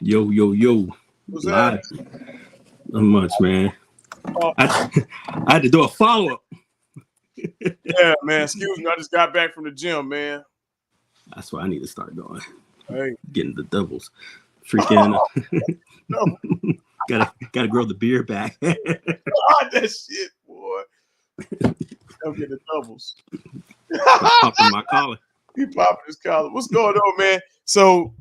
Yo, yo, yo. What's that? Live. Not much, man. Oh, I, I had to do a follow up. yeah, man. Excuse me. I just got back from the gym, man. That's what I need to start doing. Hey. Getting the doubles. Freaking No, gotta grow the beard back. that shit, boy. Come get the doubles. Popping my collar. He popping his collar. What's going on, man? So,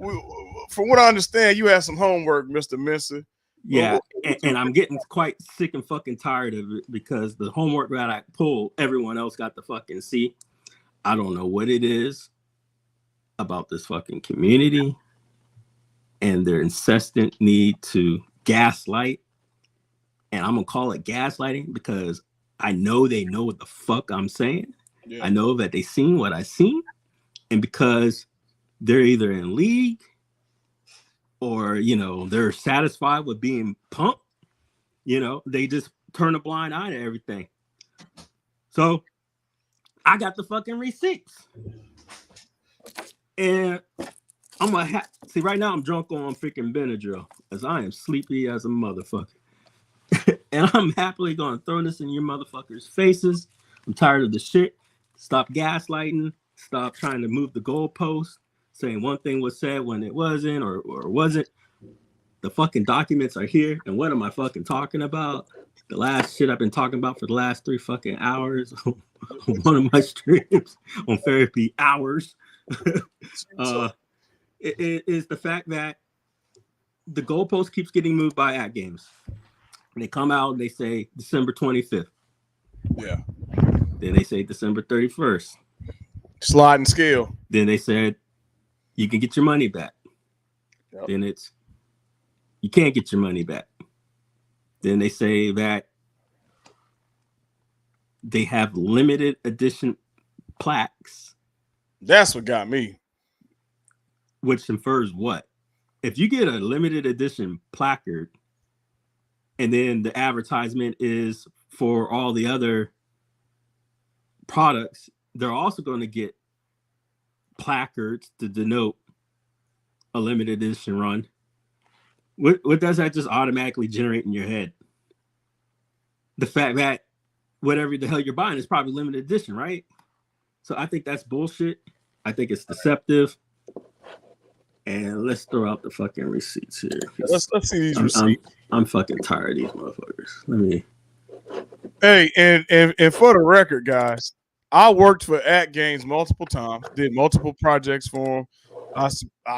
from what I understand, you had some homework, Mr. Mensa. Yeah, and I'm getting quite sick and fucking tired of it because the homework that I pulled, everyone else got to fucking see. I don't know what it is about this fucking community and their incessant need to gaslight. And I'm gonna call it gaslighting because I know they know what the fuck I'm saying. Yeah. I know that they seen what I seen, and because they're either in league or they're satisfied with being pumped, they just turn a blind eye to everything. So I got the fucking receipts, and I'm gonna see right now. I'm drunk on freaking Benadryl as I am sleepy as a motherfucker. And I'm happily going to throw this in your motherfuckers' faces. I'm tired of the shit. Stop gaslighting. Stop trying to move the goalpost, saying one thing was said when it wasn't or wasn't. The fucking documents are here. And what am I fucking talking about? The last shit I've been talking about for the last 3 fucking hours on one of my streams on Therapy Hours. It is the fact that the goalpost keeps getting moved by at games. They come out and they say December 25th. Yeah. Then they say December 31st. Sliding scale. Then they said you can get your money back. Yep. Then it's you can't get your money back. Then they say that they have limited edition plaques. That's what got me. Which infers what? If you get a limited edition placard, and then the advertisement is for all the other products, they're also going to get placards to denote a limited edition run. What does that just automatically generate in your head? The fact that whatever the hell you're buying is probably limited edition, right? So I think that's bullshit. I think it's deceptive. And let's throw out the fucking receipts here. Let's see these receipts. I'm fucking tired of these motherfuckers. Let me. Hey, and for the record, guys, I worked for At Games multiple times, did multiple projects for them. I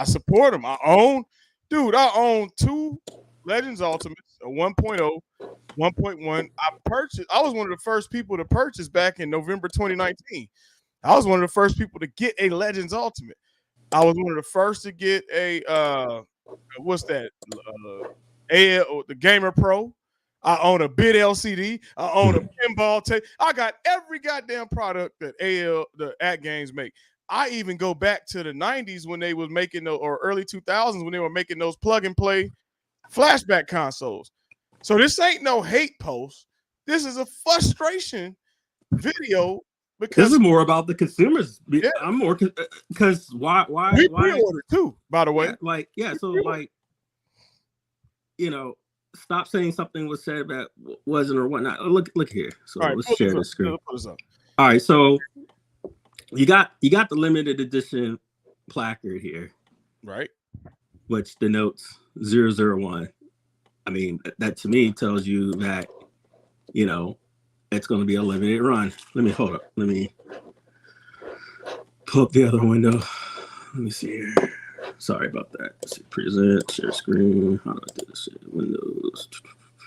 support them. I own 2 Legends Ultimates, a 1.0, 1.1. I was one of the first people to purchase back in November 2019. I was one of the first people to get a Legends Ultimate. I was one of the first to get a what's that? The Gamer Pro. I own a Bit LCD. I own a pinball tape. I got every goddamn product that the At Games make. I even go back to the 90s when they was making or early 2000s when they were making those plug and play flashback consoles. So this ain't no hate post. This is a frustration video. Because this is more about the consumers. Yeah. I'm more because why we pre-ordered too, by the way. Stop saying something was said that wasn't or whatnot. Look here. So right, let's share this screen. All right, so you got the limited edition placard here, right? Which denotes 001. I mean, that to me tells you that it's going to be a limited run. Let me pull up the other window. Let me see here. Sorry about that. Let's see, present, share screen. How do I do this shit? Windows.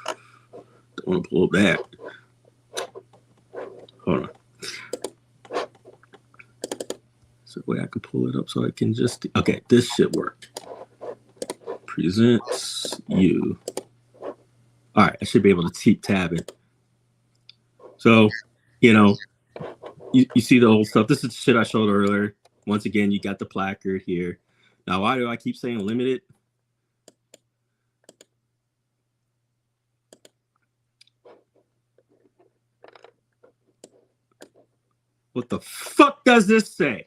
Don't want to pull it back. Hold on. So the way I can pull it up so I can just... Okay, this should work. Presents you. All right, I should be able to keep tabbing. So, you see the old stuff. This is shit I showed earlier. Once again, you got the placard here. Now, why do I keep saying limited? What the fuck does this say?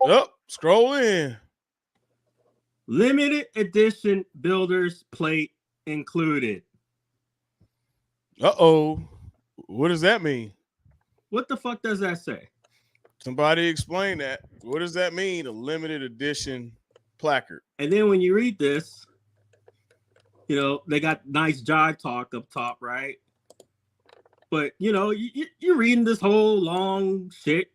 Oh, scroll in. Limited edition builder's plate included. Uh-oh. What does that mean? What the fuck does that say? Somebody explain that. What does that mean? A limited edition placard. And then when you read this, they got nice jive talk up top, right? But you're reading this whole long shit,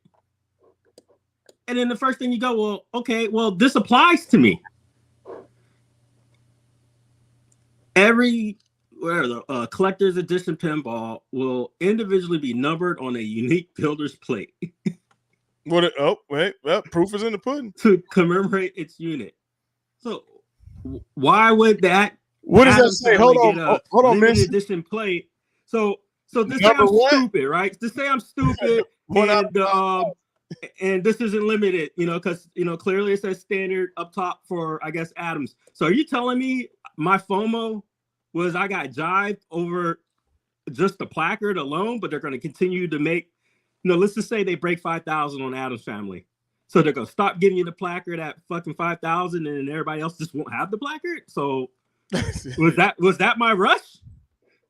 and then the first thing you go, well, okay, well, this applies to me. Every collector's edition pinball will individually be numbered on a unique builder's plate. What? Oh, wait. Well, proof is in the pudding. To commemorate its unit. So why would that? What does that say? Hold on, limited edition plate. So to say I'm stupid, right? To say I'm stupid, and this isn't limited, because clearly it says standard up top for, I guess, Adams. So are you telling me my FOMO was I got jived over just the placard alone, but they're going to continue to make, let's just say they break 5,000 on Adams Family. So they're going to stop giving you the placard at fucking 5,000 and then everybody else just won't have the placard? So was that my rush?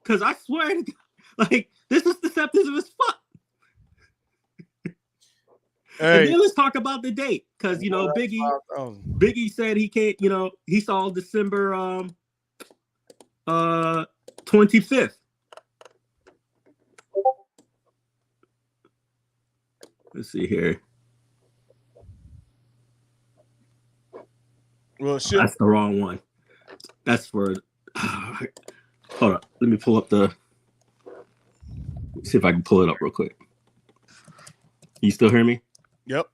Because I swear to God, like, this is deceptive as fuck. Hey. And then let's talk about the date, because Biggie said he can't. He saw December 25th. Let's see here. Well, shit. That's the wrong one. That's for. Hold on. Let me pull up see if I can pull it up real quick. You still hear me? Yep.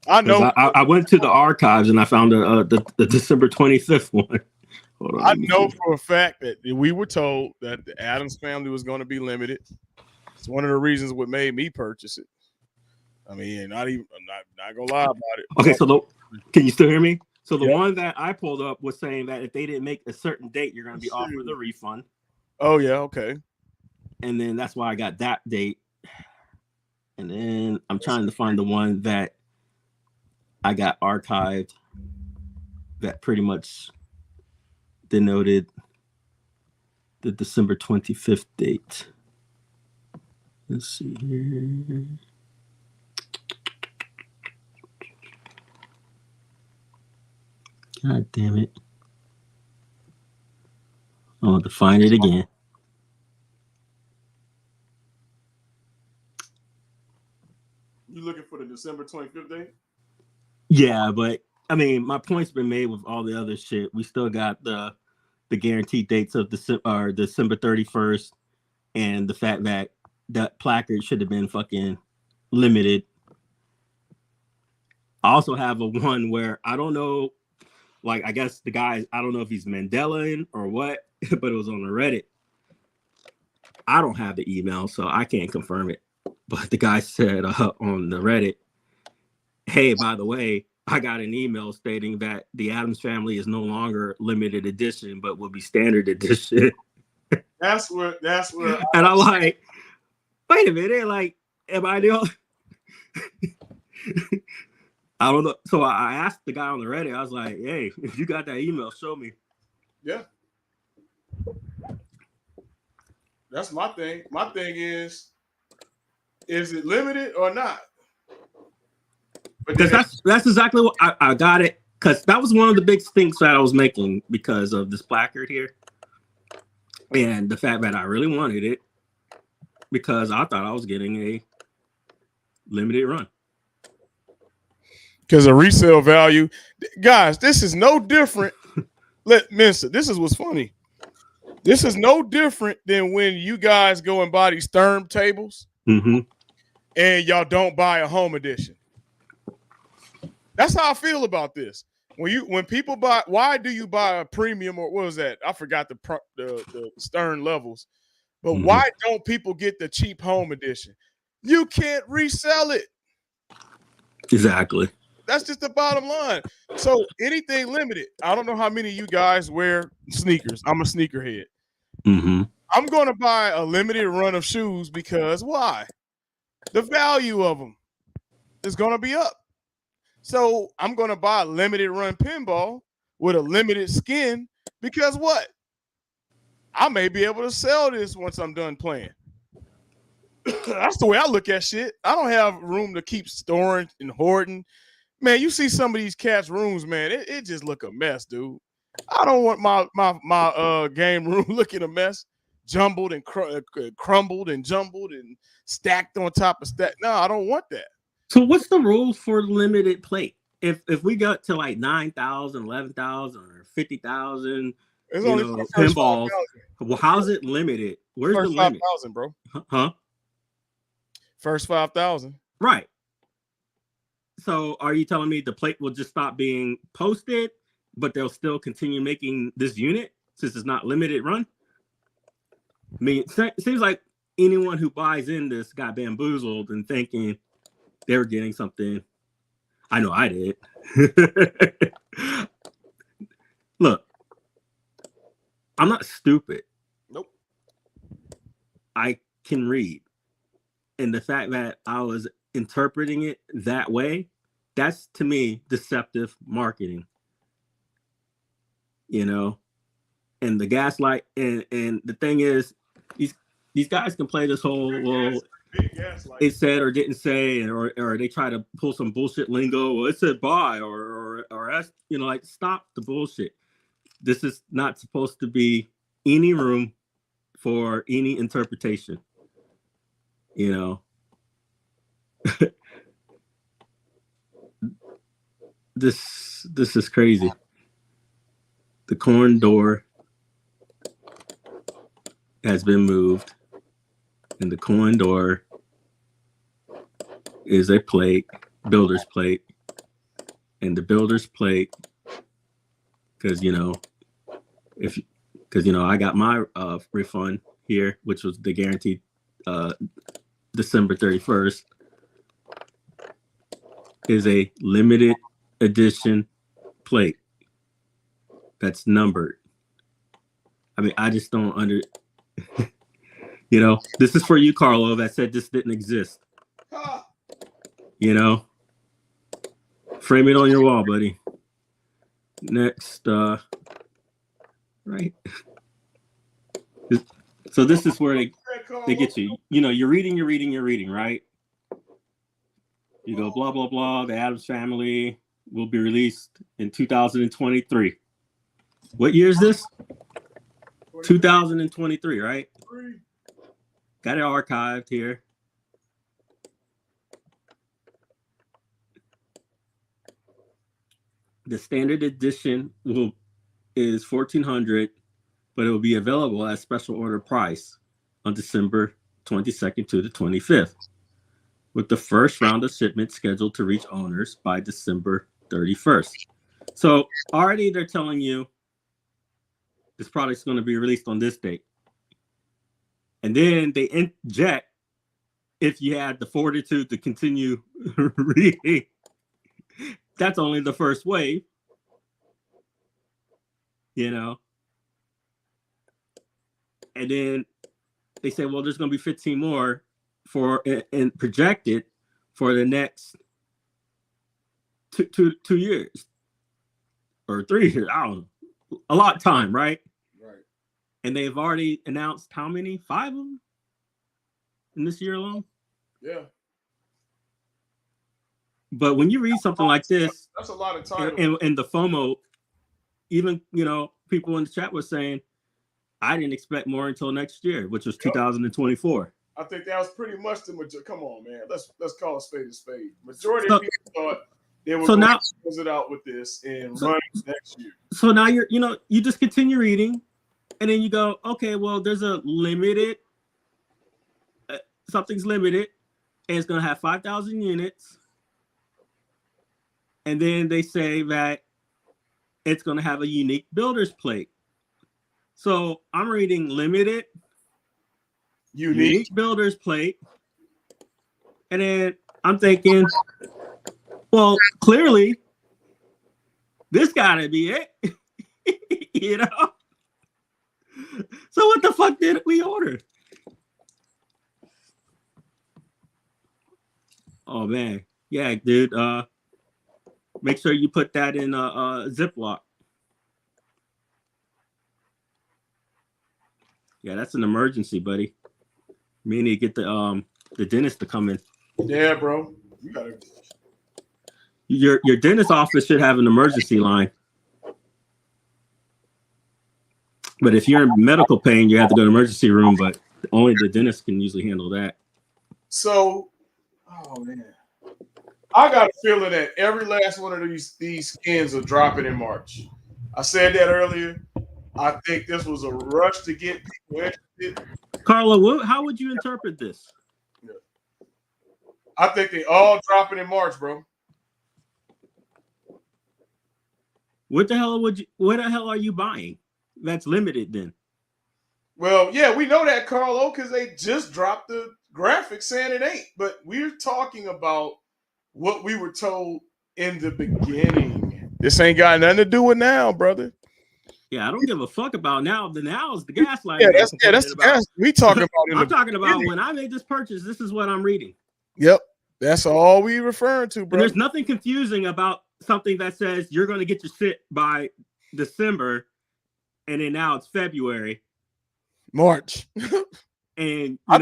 I know. I went to the archives and I found the December 25th one. Hold on, I know for a fact that we were told that the Adams Family was going to be limited. It's one of the reasons what made me purchase it. I mean, I'm not gonna lie about it. Okay, so can you still hear me? So the one that I pulled up was saying that if they didn't make a certain date, you're going to be offered the refund. Oh yeah, okay. And then that's why I got that date. And then I'm trying to find the one that I got archived that pretty much denoted the December 25th date. Let's see here. God damn it. I want to find it again. You looking for the December 25th date? Yeah, but I mean, my point's been made with all the other shit. We still got the guaranteed dates of December 31st, and the fact that that placard should have been fucking limited. I also have a one where I don't know, like, I guess the guy, I don't know if he's Mandela or what, but it was on the Reddit. I don't have the email, so I can't confirm it. But the guy said on the Reddit, hey, by the way, I got an email stating that the Adams Family is no longer limited edition, but will be standard edition. That's where. And I'm like, wait a minute, like, am I the only? I don't know. So I asked the guy on the Reddit, I was like, hey, if you got that email, show me. Yeah. That's my thing. My thing is it limited or not? Because that's exactly what I got it. Because that was one of the big things that I was making because of this placard here. And the fact that I really wanted it because I thought I was getting a limited run. Because of resale value. Guys, this is no different. Mister, this is what's funny. This is no different than when you guys go and buy these Sturm tables and y'all don't buy a home edition. That's how I feel about this. When people buy, why do you buy a premium or what was that? I forgot the Stern levels. But why don't people get the cheap home edition? You can't resell it. Exactly. That's just the bottom line. So anything limited. I don't know how many of you guys wear sneakers. I'm a sneakerhead. I'm going to buy a limited run of shoes because why? The value of them is going to be up. So I'm gonna buy a limited run pinball with a limited skin because what? I may be able to sell this once I'm done playing. That's the way I look at shit. I don't have room to keep storing and hoarding. Man, you see some of these cats' rooms, man, it just look a mess, dude. I don't want my game room looking a mess, jumbled and crumbled and jumbled and stacked on top of stack. No, I don't want that. So what's the rules for limited plate? If we got to like 9,000, 11,000, or 50,000, It's you only know, for the first pinballs, 5,000. well, how's it limited? Where's the First limit? 5,000, bro. Huh? First 5,000. Right. So are you telling me the plate will just stop being posted, but they'll still continue making this unit since it's not limited run? I mean, it seems like anyone who buys in this got bamboozled and thinking they were getting something. I know I did. Look, I'm not stupid. Nope. I can read. And the fact that I was interpreting it that way, that's to me deceptive marketing. You know, and the gaslight and the thing is, these guys can play this whole it said or didn't say, or they try to pull some bullshit lingo. Well, it said buy or you know, like stop the bullshit. This is not supposed to be any room for any interpretation. You know. This is crazy. The corn door has been moved, and the corn door is a plate, builder's plate, and the builder's plate, because you know, I got my refund here, which was the guaranteed December 31st, is a limited edition plate that's numbered. I mean, I just don't you know, this is for you, Carlo, that said this didn't exist. You know, frame it on your wall, buddy. Next, right. So this is where they get you. You know, you're reading, right? You go, blah, blah, blah. The Addams Family will be released in 2023. What year is this? 2023, right? Got it archived here. The standard edition is $1,400, but it will be available at special order price on December 22nd to the 25th, with the first round of shipments scheduled to reach owners by December 31st. So already they're telling you this product's going to be released on this date. And then they inject, if you had the fortitude to continue reading, that's only the first wave, you know. And then they say, well, there's going to be 15 more and projected for the next two years or 3 years. I don't know. A lot of time, right? Right. And they've already announced how many? 5 of them in this year alone? Yeah. But when you read something like this, that's a lot of time. And the FOMO, even, you know, people in the chat were saying, I didn't expect more until next year, which was 2024. I think that was pretty much the majority. Come on, man. Let's call a spade a spade. Majority of people thought they were going to close it out with this and run next year. So now you just continue reading, and then you go, okay, well, there's a limited, something's limited, and it's going to have 5,000 units. And then they say that it's going to have a unique builder's plate. So I'm reading limited, unique builder's plate. And then I'm thinking, well, clearly, this got to be it. You know? So what the fuck did we order? Oh, man. Yeah, dude. Make sure you put that in a Ziploc. Yeah, that's an emergency, buddy. Me need to get the dentist to come in. Yeah, bro. You gotta. Your dentist office should have an emergency line. But if you're in medical pain, you have to go to the emergency room. But only the dentist can usually handle that. So, oh man, I got a feeling that every last one of these skins are dropping in March. I said that earlier. I think this was a rush to get people interested. Carlo, how would you interpret this? I think they all dropping in March, bro. What the hell are you buying? That's limited then. Well, yeah, we know that, Carlo, because they just dropped the graphic saying it ain't. But we're talking about what we were told in the beginning. This ain't got nothing to do with now, brother. Yeah, I don't give a fuck about now. The now is the gaslight. Yeah, that's the gas we talking about. I'm talking about when I made this purchase. This is what I'm reading. Yep, that's all we referring to, bro. There's nothing confusing about something that says you're going to get your shit by December, and then now it's February, March, and I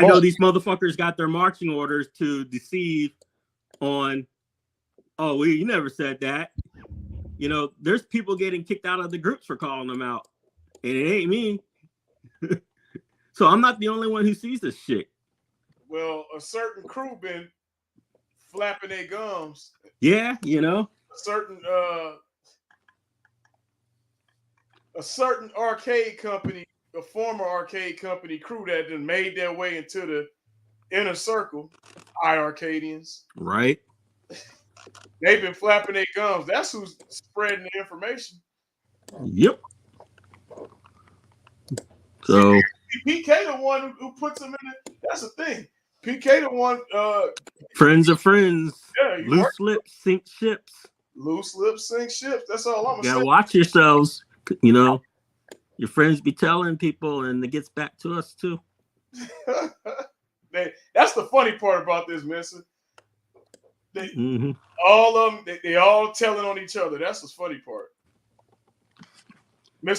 know these motherfuckers got their marching orders to deceive on. Oh, you never said that. You know, there's people getting kicked out of the groups for calling them out, and it ain't me. So I'm not the only one who sees this shit. Well, a certain crew been flapping their gums. Yeah, you know. A certain arcade company, a former arcade company crew that then made their way into the inner circle, iArcadians. Right. They've been flapping their gums. That's who's spreading the information. Yep. So PK the one who puts them in it. That's the thing. PK the one. Friends of friends. Yeah, loose lips sink ships. Loose lips sink ships. That's all I'm gonna say. Gotta watch yourselves. You know, your friends be telling people, and it gets back to us too. That's the funny part about this, Mensa. All of them, they all telling on each other. That's the funny part. What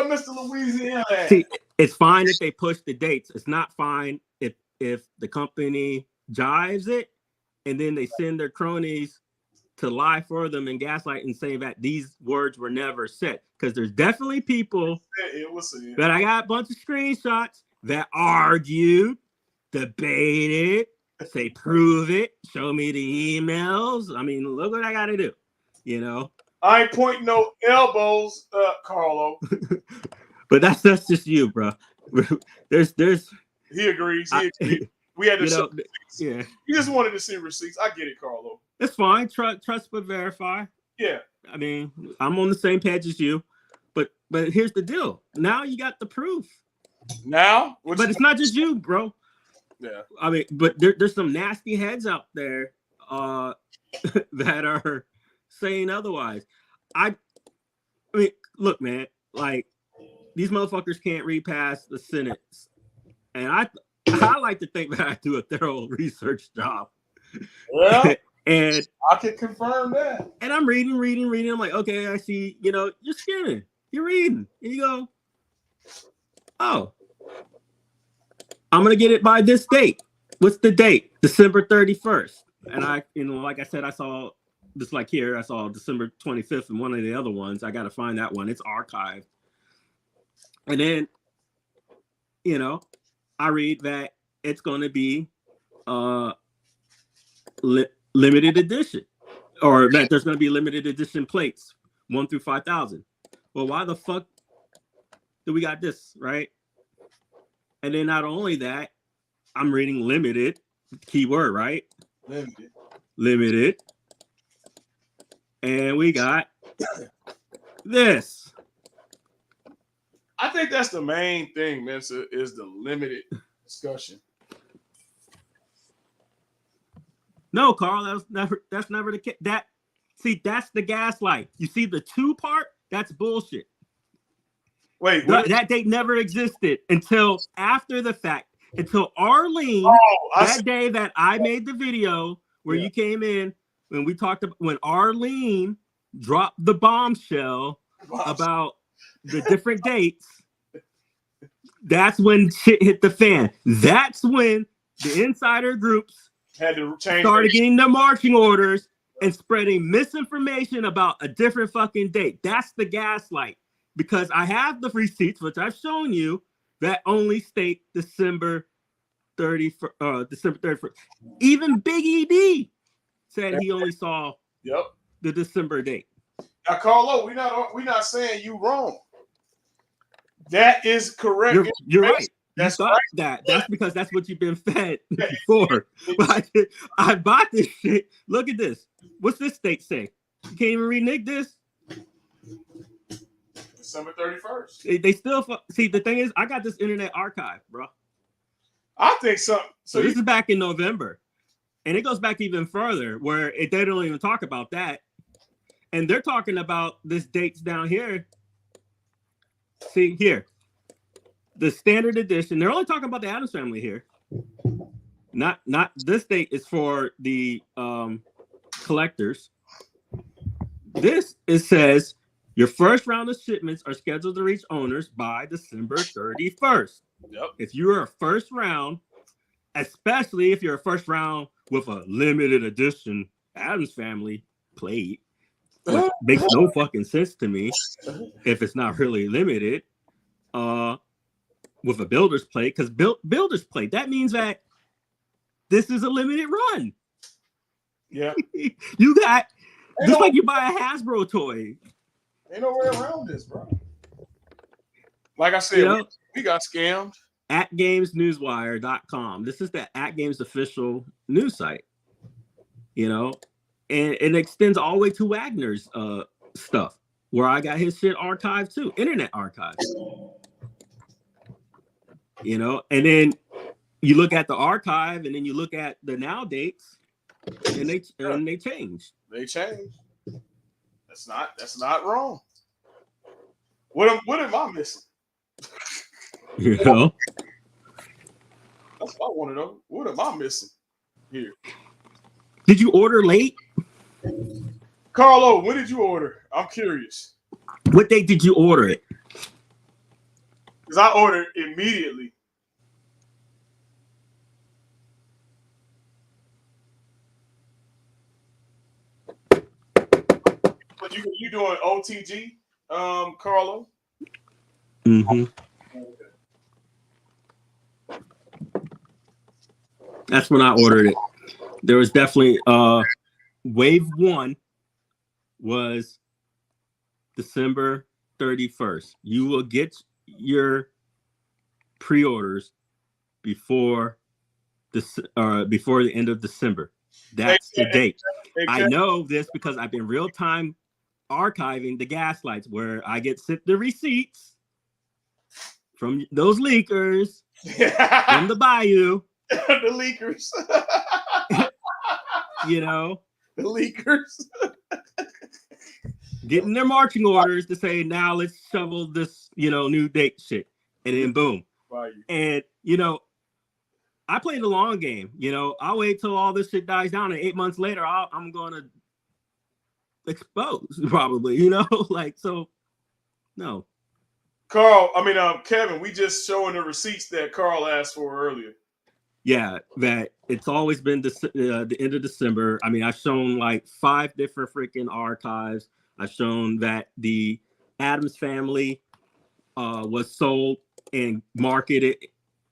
Mr. Louisiana at? See, it's fine if they push the dates. It's not fine if the company jives it and then they send their cronies to lie for them and gaslight and say that these words were never said. Because there's definitely people that I got a bunch of screenshots that argued, debated, say prove it, show me the emails. I mean, look what I got to do, you know. I ain't pointing no elbows, Carlo. But that's just you, bro. There's. He agrees. We had to. Yeah. You just wanted to see receipts. I get it, Carlo. It's fine. Trust but verify. Yeah. I mean, I'm on the same page as you, but here's the deal. Now you got the proof. Now, but it's not just you, bro. Yeah. I mean, but there's some nasty heads out there that are saying otherwise. I mean, look, man, like these motherfuckers can't read past the sentence. And I like to think that I do a thorough research job. Well, and I can confirm that. And I'm reading. I'm like, okay, I see, you know, you're skimming, you're reading, and you go, oh, I'm gonna get it by this date. What's the date? December 31st. And I, you know, like I said, I saw just like here, I saw December 25th and one of the other ones. I gotta find that one. It's archived. And then, you know, I read that it's gonna be limited edition, or that there's gonna be limited edition plates 1 through 5,000. Well, why the fuck do we got this, right? And then not only that, I'm reading limited, keyword, right? Limited. And we got this. I think that's the main thing, Mensa, is the limited discussion. No, Carl, that's never the case. That's the gaslight. You see the 2 part? That's bullshit. Wait, that date never existed until after the fact. Until Arlene, day that I made the video where you came in, when we talked about when Arlene dropped the bombshell about the different dates, that's when shit hit the fan. That's when the insider groups had to change started getting the marching orders and spreading misinformation about a different fucking date. That's the gaslight. Because I have the receipts, which I've shown you, that only state December 31st. Even Big ED said he only saw the December date. Now, Carlo, we're not saying you wrong. That is correct. You're right. That's right. That's because that's what you've been fed before. But I bought this shit. Look at this. What's this state say? You can't even renege this. December 31st. They still see. The thing is, I got this Internet Archive, bro. I think so. So this is back in November, and it goes back even further, where they don't even talk about that, and they're talking about this dates down here. See here, the standard edition. They're only talking about the Addams Family here. Not this date is for the collectors. This it says your first round of shipments are scheduled to reach owners by December 31st. Yep. If you're a first round, especially if you're a first round with a limited edition Addams Family plate, which makes no fucking sense to me if it's not really limited, with a builder's plate, because builder's plate, that means that this is a limited run. Yeah. You got, just like you buy a Hasbro toy. Ain't no way around this, bro. Like I said, we got scammed. AtGamesNewsWire.com. This is the AtGames official news site. And it extends all the way to Wagner's stuff, where I got his shit archived too, Internet Archive. And then you look at the archive, and then you look at the now dates, and they change. They change. That's not wrong. What am I missing? That's what I want to know. What am I missing here? Did you order late? Carlo, when did you order? I'm curious. What date did you order it? Because I ordered immediately. But you doing OTG, Carlo? Mm-hmm. That's when I ordered it. There was definitely wave 1 was December 31st. You will get your pre-orders before the end of December. That's the date. I know this because I've been real time archiving the gaslights, where I get sent the receipts from those leakers from the Bayou. The leakers. The leakers. Getting their marching orders to say, now let's shovel this, new date shit. And then boom. Bayou. And, I play the long game. I'll wait till all this shit dies down, and 8 months later, I'm going to expose, probably, so, no. Kevin, we just showing the receipts that Carl asked for earlier. Yeah, that it's always been the end of December. I've shown like 5 different freaking archives. I've shown that the Addams Family was sold and marketed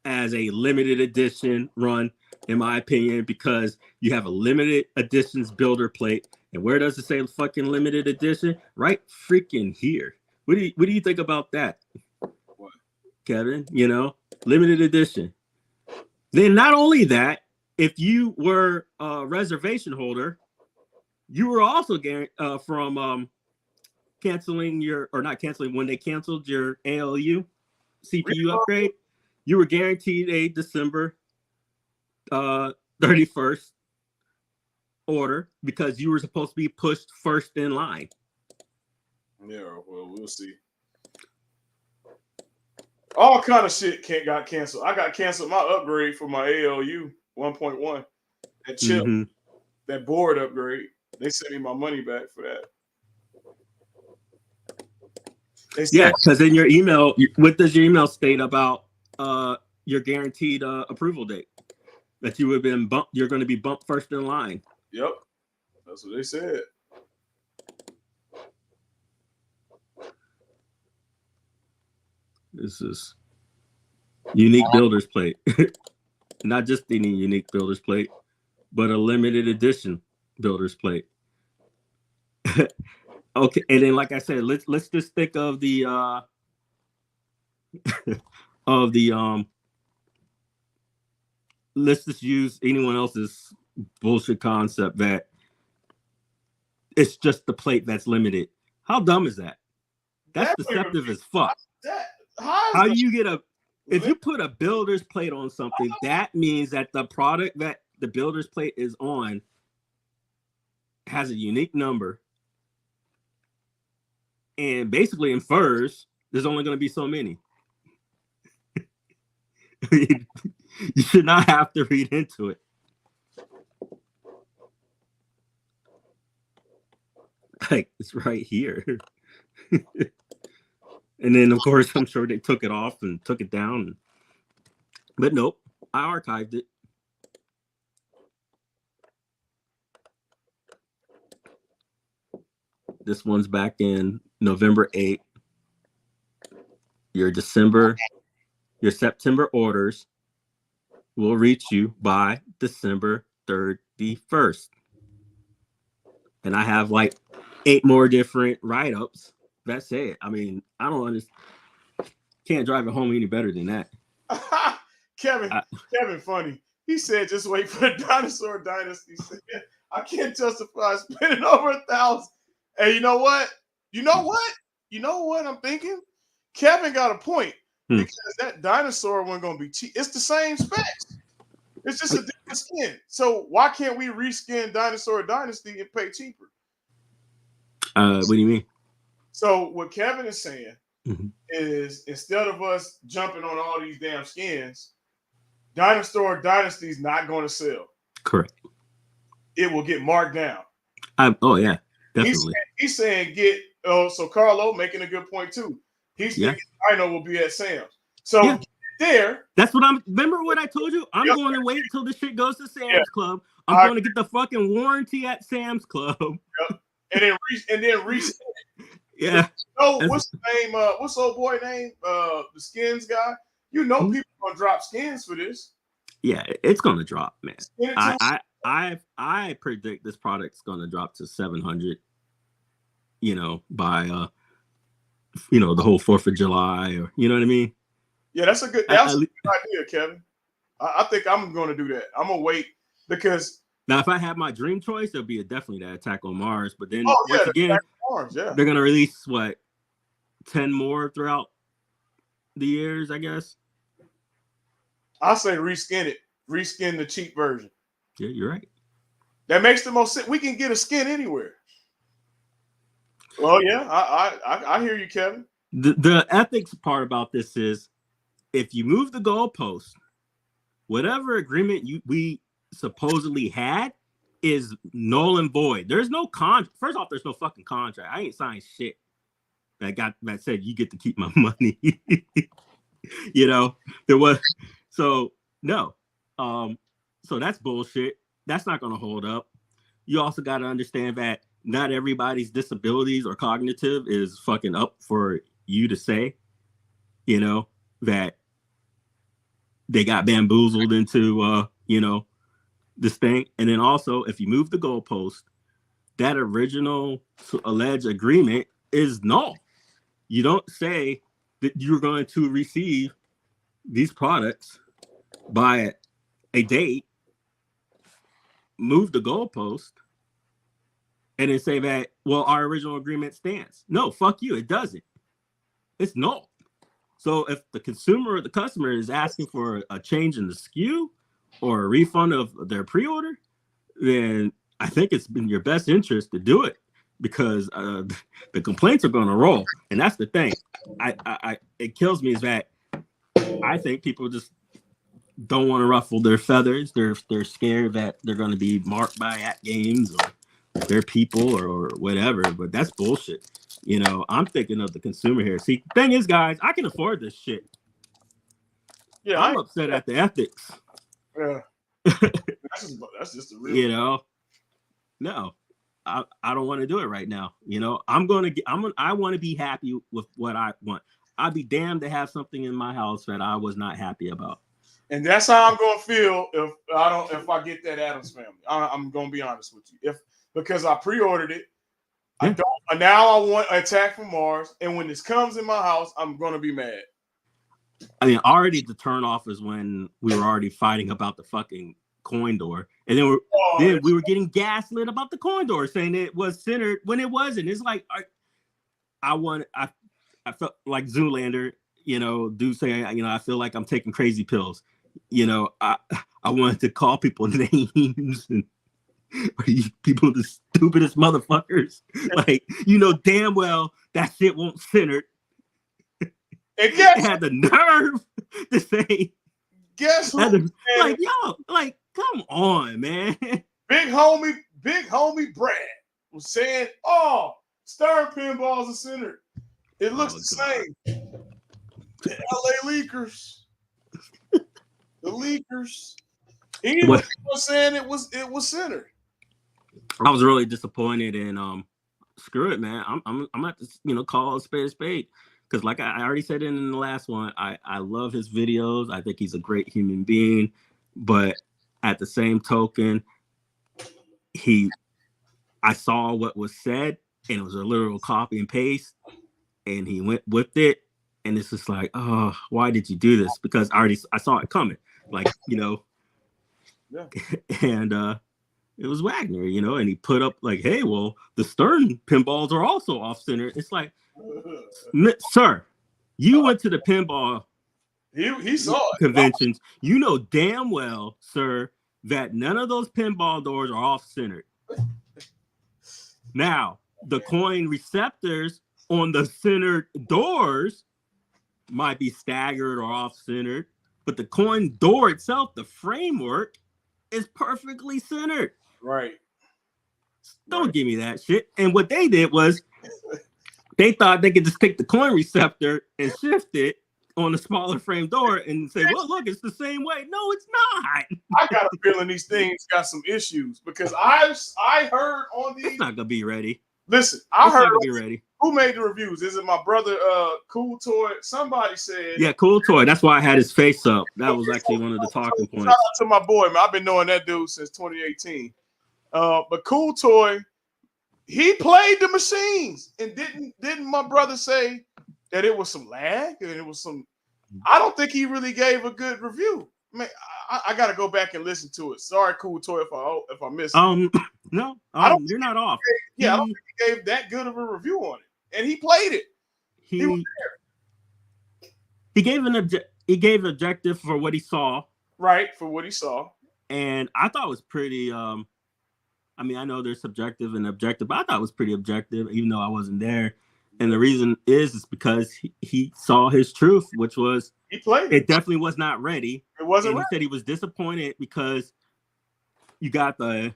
as a limited edition run, in my opinion, because you have a limited editions builder plate. And where does it say fucking limited edition? Right freaking here. What do you think about that? What? Kevin, limited edition. Then not only that, if you were a reservation holder, you were also from canceling when they canceled your ALU CPU upgrade, you were guaranteed a December 31st order because you were supposed to be pushed first in line. Yeah, well, we'll see. All kind of shit got canceled. I got canceled my upgrade for my ALU 1.1. That chip, that board upgrade. They sent me my money back for that. They said, Yeah, because in your email, what does your email state about your guaranteed approval date? That you would have been bumped, you're going to be bumped first in line. Yep, that's what they said. This is unique builder's plate. Not just any unique builder's plate, but a limited edition builder's plate. Okay, and then like I said, let's just think of the let's just use anyone else's bullshit concept that it's just the plate that's limited. How dumb is that? That's deceptive as fuck. How you get if you put a builder's plate on something, that means that the product that the builder's plate is on has a unique number and basically infers there's only going to be so many. You should not have to read into it. Like, it's right here. And then, of course, I'm sure they took it off and took it down. But nope, I archived it. This one's back in November 8th. Your September orders will reach you by December 31st. And I have like 8 more different write-ups that say it. I mean, I don't understand. Can't drive it home any better than that. Kevin funny. He said, just wait for the Dinosaur Dynasty. I can't justify spending over $1,000. Hey, you know what? You know what I'm thinking? Kevin got a point because that dinosaur wasn't going to be cheap. It's the same specs. It's just a different skin. So why can't we reskin Dinosaur Dynasty and pay cheaper? What do you mean? So what Kevin is saying is instead of us jumping on all these damn skins, Dinosaur Dynasty is not going to sell. Correct. It will get marked down. Oh yeah, definitely. He's saying so Carlo making a good point too. He's thinking Dino will be at Sam's. So there. That's what remember what I told you? I'm going to wait until this shit goes to Sam's Club. I'm going to get the fucking warranty at Sam's Club. Yep. And then reset. Yeah. Oh, what's the name? What's old boy name? The skins guy. You know people gonna drop skins for this. Yeah, it's gonna drop, man. I predict this product's gonna drop to 700. You know, by the whole 4th of July, or you know what I mean. Yeah, that's a good idea, Kevin. I think I'm gonna do that. I'm gonna wait because now if I have my dream choice, it'll be definitely that Attack on Mars. But then once again, they're gonna release 10 more throughout the years, I guess. I say reskin it. Reskin the cheap version. Yeah, you're right. That makes the most sense. We can get a skin anywhere. Well, yeah, I hear you, Kevin. The ethics part about this is if you move the goalpost, whatever agreement we supposedly had is null and void. There's no First off, there's no fucking contract. I ain't signed shit that said you get to keep my money. There was no. So that's bullshit. That's not going to hold up. You also got to understand that not everybody's disabilities or cognitive is fucking up for you to say, that they got bamboozled into, this thing. And then also, if you move the goalpost, that original alleged agreement is null. You don't say that you're going to receive these products by a date, move the goalpost, and then say that, well, our original agreement stands. No, fuck you. It doesn't. It's null. So if the consumer or the customer is asking for a change in the SKU or a refund of their pre-order, then I think it's in your best interest to do it because the complaints are going to roll. And that's the thing. It kills me is that I think people just don't want to ruffle their feathers. They're scared that they're going to be marked by AtGames or their people or whatever, but that's bullshit. You know, I'm thinking of the consumer here. See, thing is, guys, I can afford this shit. Yeah, I'm upset at the ethics. Yeah, that's just the real. You know, no, I don't want to do it right now. You know, I want to be happy with what I want. I'd be damned to have something in my house that I was not happy about. And that's how I'm gonna feel if I get that Addams Family. I'm gonna be honest with you. Because I pre-ordered it. Yeah. I don't. Now I want Attack from Mars, and when this comes in my house, I'm gonna be mad. I mean, already the turn off is when we were already fighting about the fucking coin door, and then we were getting gaslit about the coin door, saying it was centered when it wasn't. It's like I felt like Zoolander, you know, do say, you know, I feel like I'm taking crazy pills. You know, I wanted to call people names and people the stupidest motherfuckers. Like, you know damn well that shit won't center. It had the nerve to say, guess who? Like, yo, like, come on, man. Big homie Brad was saying, oh, Stern pinballs are centered. It looks the same. The LA Leakers. The Leakers. He was saying it was centered. I was really disappointed and screw it, man. I'm gonna have to, you know, call a spade. Because like I already said in the last one, I love his videos. I think he's a great human being. But at the same token, I saw what was said, and it was a literal copy and paste, and he went with it. And it's just like, oh, why did you do this? Because I saw it coming. Like, you know. Yeah. And it was Wagner, you know, and he put up like, hey, well, the Stern pinballs are also off center. It's like, sir, you went to the pinball he saw conventions. You know damn well, sir, that none of those pinball doors are off centered. Now, the coin receptors on the centered doors might be staggered or off centered, but the coin door itself, the framework, is perfectly centered. Right. Don't give me that shit. And what they did was they thought they could just take the coin receptor and shift it on the smaller frame door and say, well, look, it's the same way. No, it's not. I got a feeling these things got some issues because I heard on these. It's not gonna be ready. Listen, I heard be ready. Who made the reviews? Is it my brother Cool Toy? Somebody said. Yeah, Cool Toy. That's why I had his face up. That was actually one of the talking points. Shout out to my boy, man. I've been knowing that dude since 2018. But Cool Toy, he played the machines, and didn't my brother say that it was some lag and it was some? I don't think he really gave a good review. Man, I got to go back and listen to it. Sorry, Cool Toy, if I missed it. No, you're not off. I don't think he gave that good of a review on it, and he played it. He was there. He gave objective for what he saw. Right, for what he saw, and I thought it was pretty. I mean, I know there's subjective and objective, but I thought it was pretty objective, even though I wasn't there. And the reason is because he saw his truth, which was he played. It definitely was not ready. It wasn't. And he said he was disappointed because you got the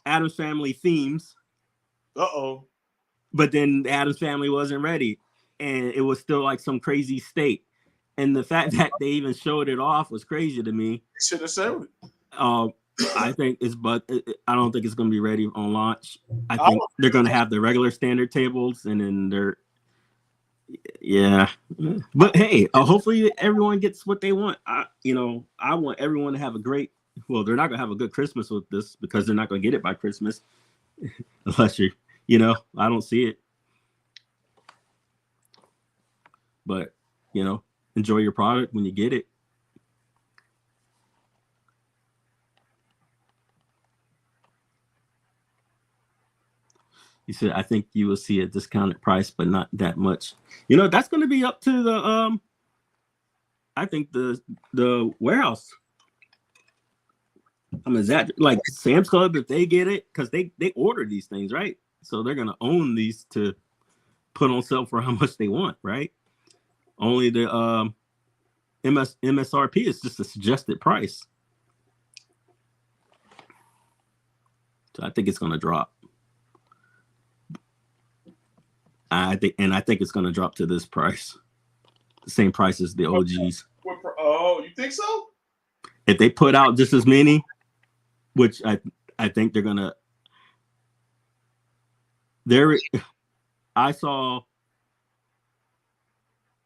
Addams Family themes. But then the Addams Family wasn't ready, and it was still like some crazy state. And the fact that they even showed it off was crazy to me. Should have said it. I think I don't think it's going to be ready on launch. I think they're going to have the regular standard tables, and then yeah. But hey, hopefully everyone gets what they want. I want everyone to have a great. Well, they're not going to have a good Christmas with this because they're not going to get it by Christmas, unless I don't see it. But enjoy your product when you get it. He said, I think you will see a discounted price, but not that much. That's going to be up to the I think the warehouse. I mean, is that like Sam's Club, if they get it, because they order these things, right? So they're going to own these to put on sale for how much they want, right? Only the MSRP is just a suggested price. So I think it's going to drop. I think it's going to drop to this price, the same price as the OGs. Oh, you think so? If they put out just as many, which I think they're gonna. I saw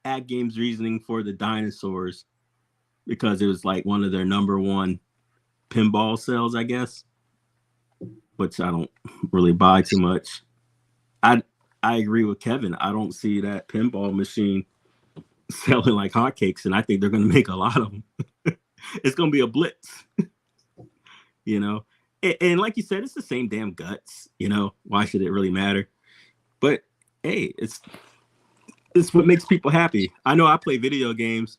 Ad Games reasoning for the dinosaurs because it was like one of their number one pinball sales, I guess, which I don't really buy too much. I agree with Kevin. I don't see that pinball machine selling like hotcakes, and I think they're going to make a lot of them. It's going to be a blitz, you know. And like you said, it's the same damn guts, you know. Why should it really matter? But hey, it's what makes people happy. I know I play video games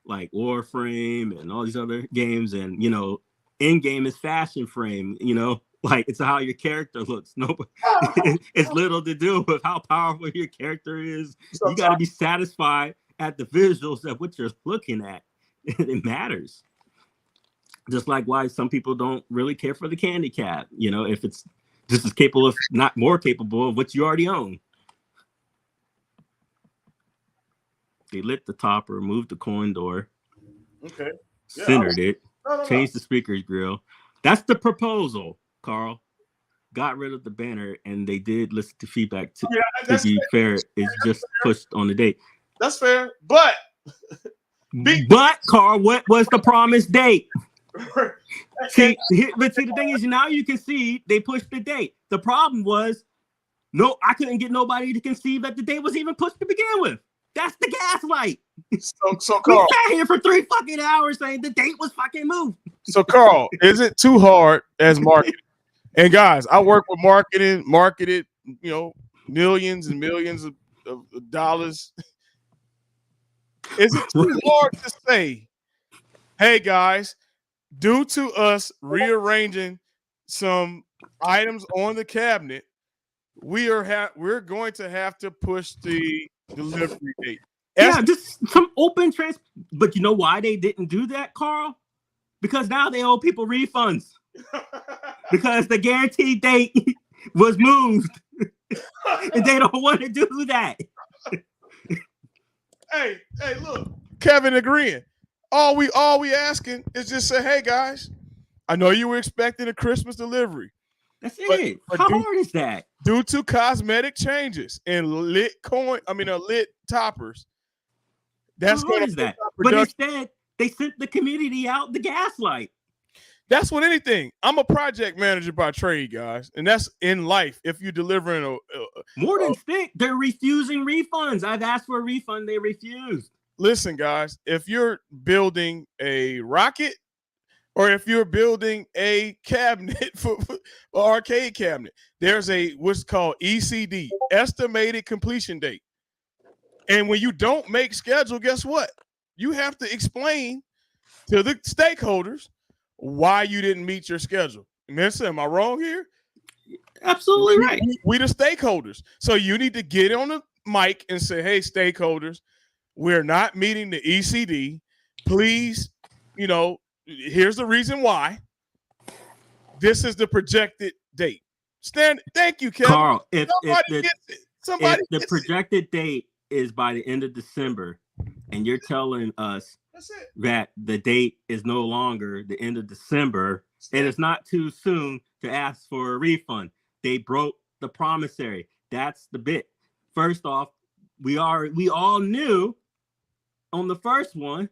like Warframe and all these other games, and you know, in game is fashion frame, you know. Like it's how your character looks. It's little to do with how powerful your character is. You got to be satisfied at the visuals of what you're looking at. It matters. Just like why some people don't really care for the candy cat. You know, if it's just as capable, if not more capable, of what you already own. They lit the topper, moved the coin door. Okay. Centered it. Changed the speaker's grill. That's the proposal. Carl got rid of the banner, and they did listen to feedback. To be fair, it's just pushed on the date. That's fair, but Carl, what was the promised date? see, the thing is, now you can see they pushed the date. The problem was, no, I couldn't get nobody to conceive that the date was even pushed to begin with. That's the gaslight. So Carl, we sat here for 3 fucking hours saying the date was fucking moved. So Carl, is it too hard as marketing? And guys, I work with marketed, you know, millions and millions of dollars. Is it too hard to say, hey guys, due to us rearranging some items on the cabinet, we're going to have to push the delivery date? Yeah, just some open but you know why they didn't do that, Carl? Because now they owe people refunds. Because the guaranteed date was moved. And they don't want to do that. Hey, look, Kevin agreeing. All we asking is just say, hey guys, I know you were expecting a Christmas delivery. That's it. How hard is that? Due to cosmetic changes in lit toppers. That's how hard is that? But instead, they sent the community out the gaslight. That's what anything. I'm a project manager by trade, guys, and that's in life. If you're delivering more than stick, they're refusing refunds. I've asked for a refund, they refused. Listen, guys, if you're building a rocket or if you're building a cabinet for arcade cabinet, there's what's called ECD, estimated completion date. And when you don't make schedule, guess what? You have to explain to the stakeholders why you didn't meet your schedule. Mister, am I wrong here? Absolutely right. We the stakeholders. So you need to get on the mic and say, hey, stakeholders, we're not meeting the ECD. Please, you know, here's the reason why. This is the projected date. Thank you, Kevin. Carl, if the projected date is by the end of December, and you're telling us that the date is no longer the end of December, and it's not too soon to ask for a refund. They broke the promissory. That's the bit. First off, we all knew on the first one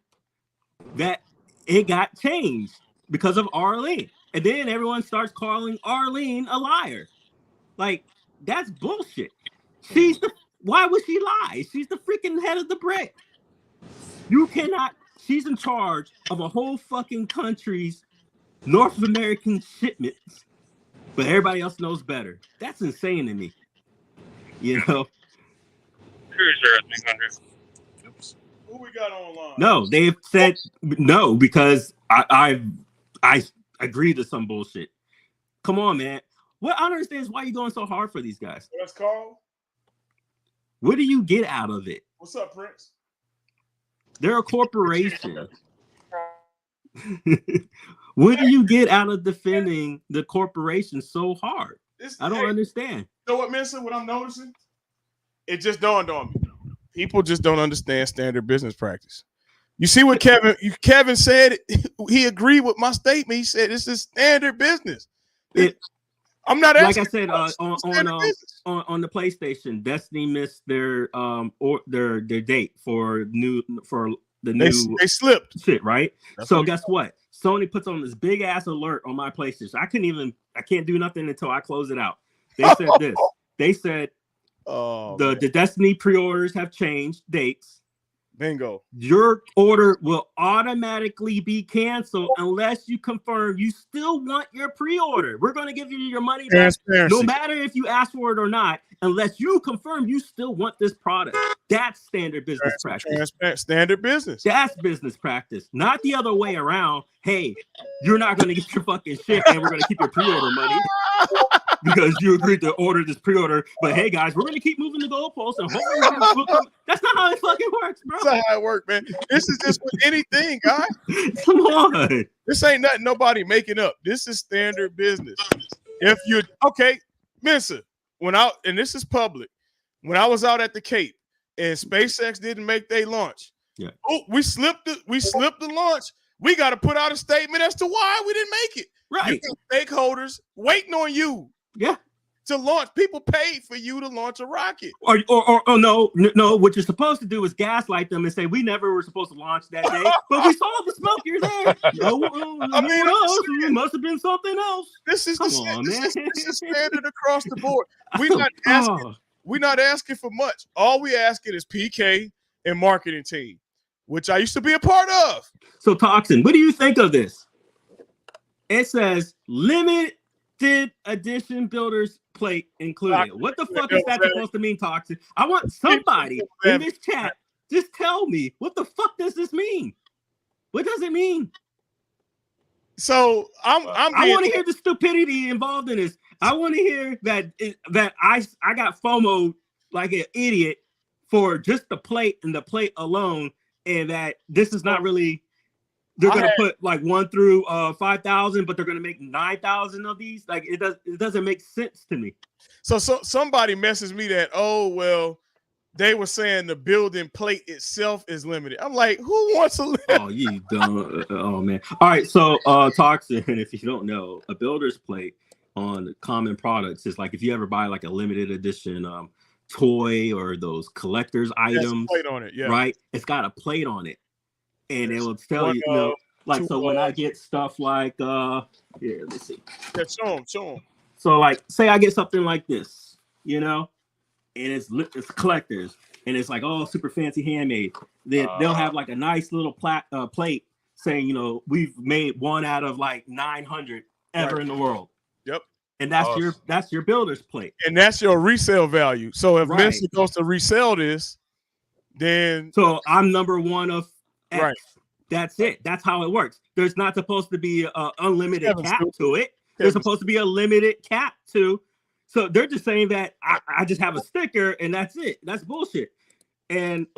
that it got changed because of Arlene. And then everyone starts calling Arlene a liar. Like, that's bullshit. Why would she lie? She's the freaking head of the brick. You cannot, she's in charge of a whole fucking country's North American shipments, but everybody else knows better. That's insane to me. You know? Cruiser at 300. Oops. Who we got online? No, they've said no because I agree to some bullshit. Come on, man. What I don't understand is why you're going so hard for these guys. That's Carl. What do you get out of it? What's up, Prince? They're a corporation. What do you get out of defending the corporation so hard? I don't understand. You know what, Mister? What I'm noticing? it just dawned on me. People just don't understand standard business practice. You see what Kevin said? He agreed with my statement. He said this is standard business. I'm not asking. Like I said, on the PlayStation, Destiny missed their date for the new. They slipped shit, right? That's so guess what? Sony puts on this big ass alert on my PlayStation. I can't do nothing until I close it out. They said this. They said the Destiny pre-orders have changed dates. Bingo. Your order will automatically be canceled unless you confirm you still want your pre-order. We're going to give you your money back, no matter if you ask for it or not, unless you confirm you still want this product. That's standard business practice. Standard business. That's business practice, not the other way around. Hey, you're not going to get your fucking shit, and we're going to keep your pre-order money because you agreed to order this pre-order. But hey, guys, we're going to keep moving the goalposts, and hopefully that's not how it fucking works, bro. That's not how it works, man. This is just with anything, guys. Come on. This ain't nothing nobody making up. This is standard business. If you're okay, Mensa, and this is public, when I was out at the Cape and SpaceX didn't make their launch, we slipped the launch. We got to put out a statement as to why we didn't make it. Right. You got stakeholders waiting on you. Yeah. To launch. People paid for you to launch a rocket. Or no, what you're supposed to do is gaslight them and say we never were supposed to launch that day, but we saw the smoke. You're there. It must have been something else. This is standard across the board. We're not asking for much. All we asking is PK and marketing team, which I used to be a part of. So Toxin, what do you think of this? It says limited edition builders plate included. What the fuck is that supposed to mean, Toxin? I want somebody in this chat just tell me what the fuck does this mean? What does it mean? So I want to hear the stupidity involved in this. I want to hear that I got FOMO like an idiot for just the plate and the plate alone, and that this is not really. They're gonna put like 1 through 5,000, but they're gonna make 9,000 of these. Like it doesn't make sense to me. So somebody messaged me that they were saying the building plate itself is limited. I'm like, who wants to? Oh, you dumb. Oh man. All right. So Toxin, if you don't know, a builder's plate on common products is like if you ever buy like a limited edition toy or those collector's items, plate on it, yeah. Right? It's got a plate on it. And it will tell you, so when I get stuff like, here, let me see. Yeah, show them. So like, say I get something like this, and it's collectors, and it's like, super fancy handmade. Then they'll have like a nice little plate saying, we've made 1 out of like 900 ever in the world. Yep. And that's your builder's plate. And that's your resale value. So if Mensa goes to resell this, then I'm number 1 of X. Right. That's it. That's how it works. There's not supposed to be an unlimited cap to it. There's supposed to be a limited cap to. So they're just saying that I just have a sticker and that's it. That's bullshit. And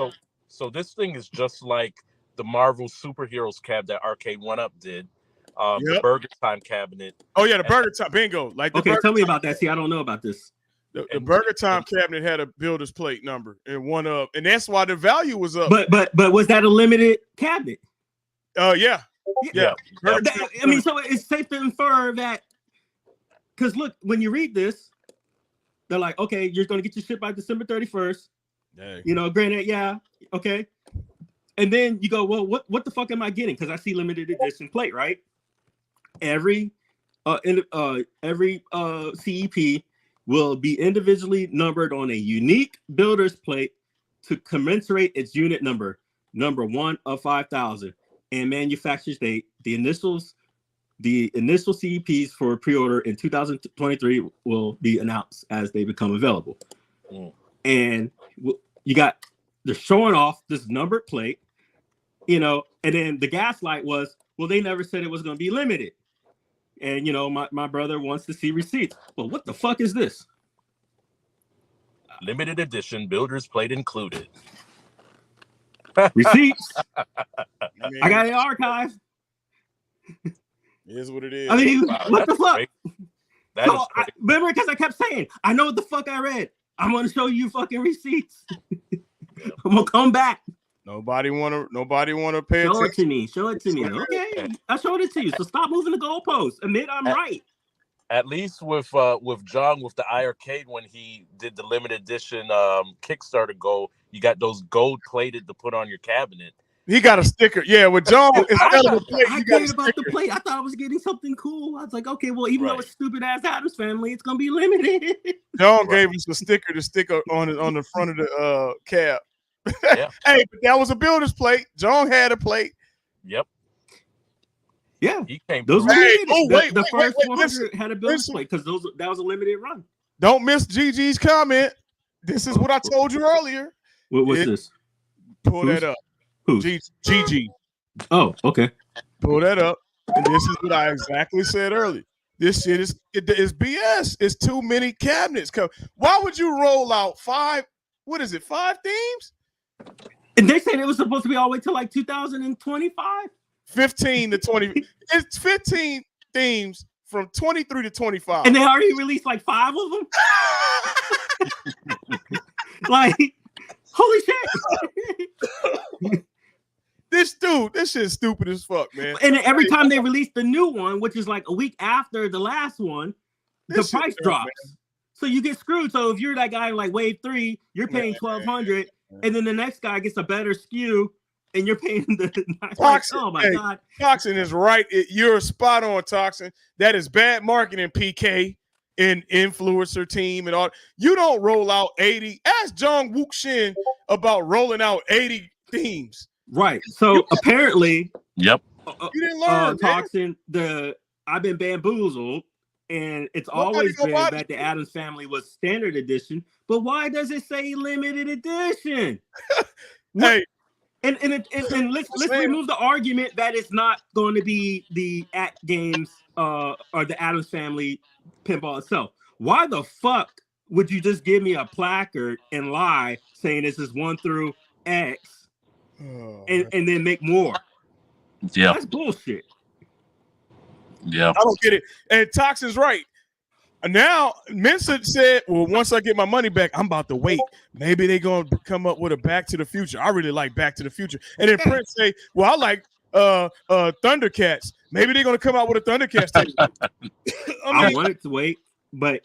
so this thing is just like the Marvel superheroes cab that Arcade1Up did. The Burger Time cabinet. Oh yeah, the Burger Time bingo. Tell me about that. See, I don't know about this. The Burger Time cabinet had a builder's plate number and 1 up, and that's why the value was up. But was that a limited cabinet? Yeah. I mean, so it's safe to infer that because look, when you read this, they're like, okay, you're going to get your shit by December 31st. Dang. Granted, yeah, okay. And then you go, well, what the fuck am I getting? Because I see limited edition plate, right? Every CEP will be individually numbered on a unique builder's plate to commensurate its unit number 1 of 5,000, and manufacturer's date. The initial CEPs for pre-order in 2023 will be announced as they become available. And they're showing off this numbered plate, and then the gaslight was, well, they never said it was going to be limited. And my brother wants to see receipts. Well, what the fuck is this? Limited edition builder's plate included. Receipts. I got it archived. It is what it is. I mean, what the fuck? That is remember, because I kept saying, I know what the fuck I read. I'm gonna show you fucking receipts. I'm gonna come back. Nobody wanna pay Show it attention. to me. Show it to me. Okay, I showed it to you. So stop moving the goalposts. Admit I'm right. At least with John with the iArcade when he did the limited edition Kickstarter goal, you got those gold plated to put on your cabinet. He got a sticker. Yeah, with John, instead of a plate, I you got a cared about the sticker. plate. I thought I was getting something cool. I was like, okay, well, even though Right. it's stupid ass Adams Family, it's gonna be limited. John gave us a sticker to stick on the front of the cab. Yeah. Hey, but that was a builder's plate. John had a plate. Yep. Yeah, He came those through. were Hey, limited. oh, The wait, first wait, 100 listen, had a builder's listen. plate because that was a limited run. Don't miss Gigi's comment. This is what I told you earlier. What's Yeah. this? Pull Who's- that up. Who's? Gigi. Oh, okay. Pull that up. And this is what I exactly said earlier. This shit is BS. It's too many cabinets. Why would you roll out 5 themes? And they said it was supposed to be all the way to like 2025. 15 to 20. It's 15 themes from 23 to 25. And they already released like 5 of them. Like, holy shit. This shit's stupid as fuck, man. And every time they release the new one, which is like a week after the last one, the This shit price dumb, drops. So you get screwed. So if you're that guy in like wave 3, you're paying $1,200, and then the next guy gets a better SKU, and you're paying the like, Toxic. oh my Hey. god. Toxin is right. You're spot on, Toxin. That is bad marketing, PK, and influencer team and all. You don't roll out 80. Ask Jung Wook Shin about rolling out 80 themes. Right. So apparently, Yep. You didn't learn, man. Toxin, I've been bamboozled, and it's always been nobody- that the Addams Family was standard edition. But why does it say limited edition? Hey, And let's remove the argument that it's not going to be the At Games or the Addams Family pinball itself. Why the fuck would you just give me a placard and lie saying this is 1 through X and then make more? Yeah. That's bullshit. Yeah. I don't get it. And Toxin's right. Now, Mensa said, well, once I get my money back, I'm about to wait. Maybe they're going to come up with a Back to the Future. I really like Back to the Future. And then Prince say, well, I like Thundercats. Maybe they're going to come out with a Thundercats tape. I wanted to wait, but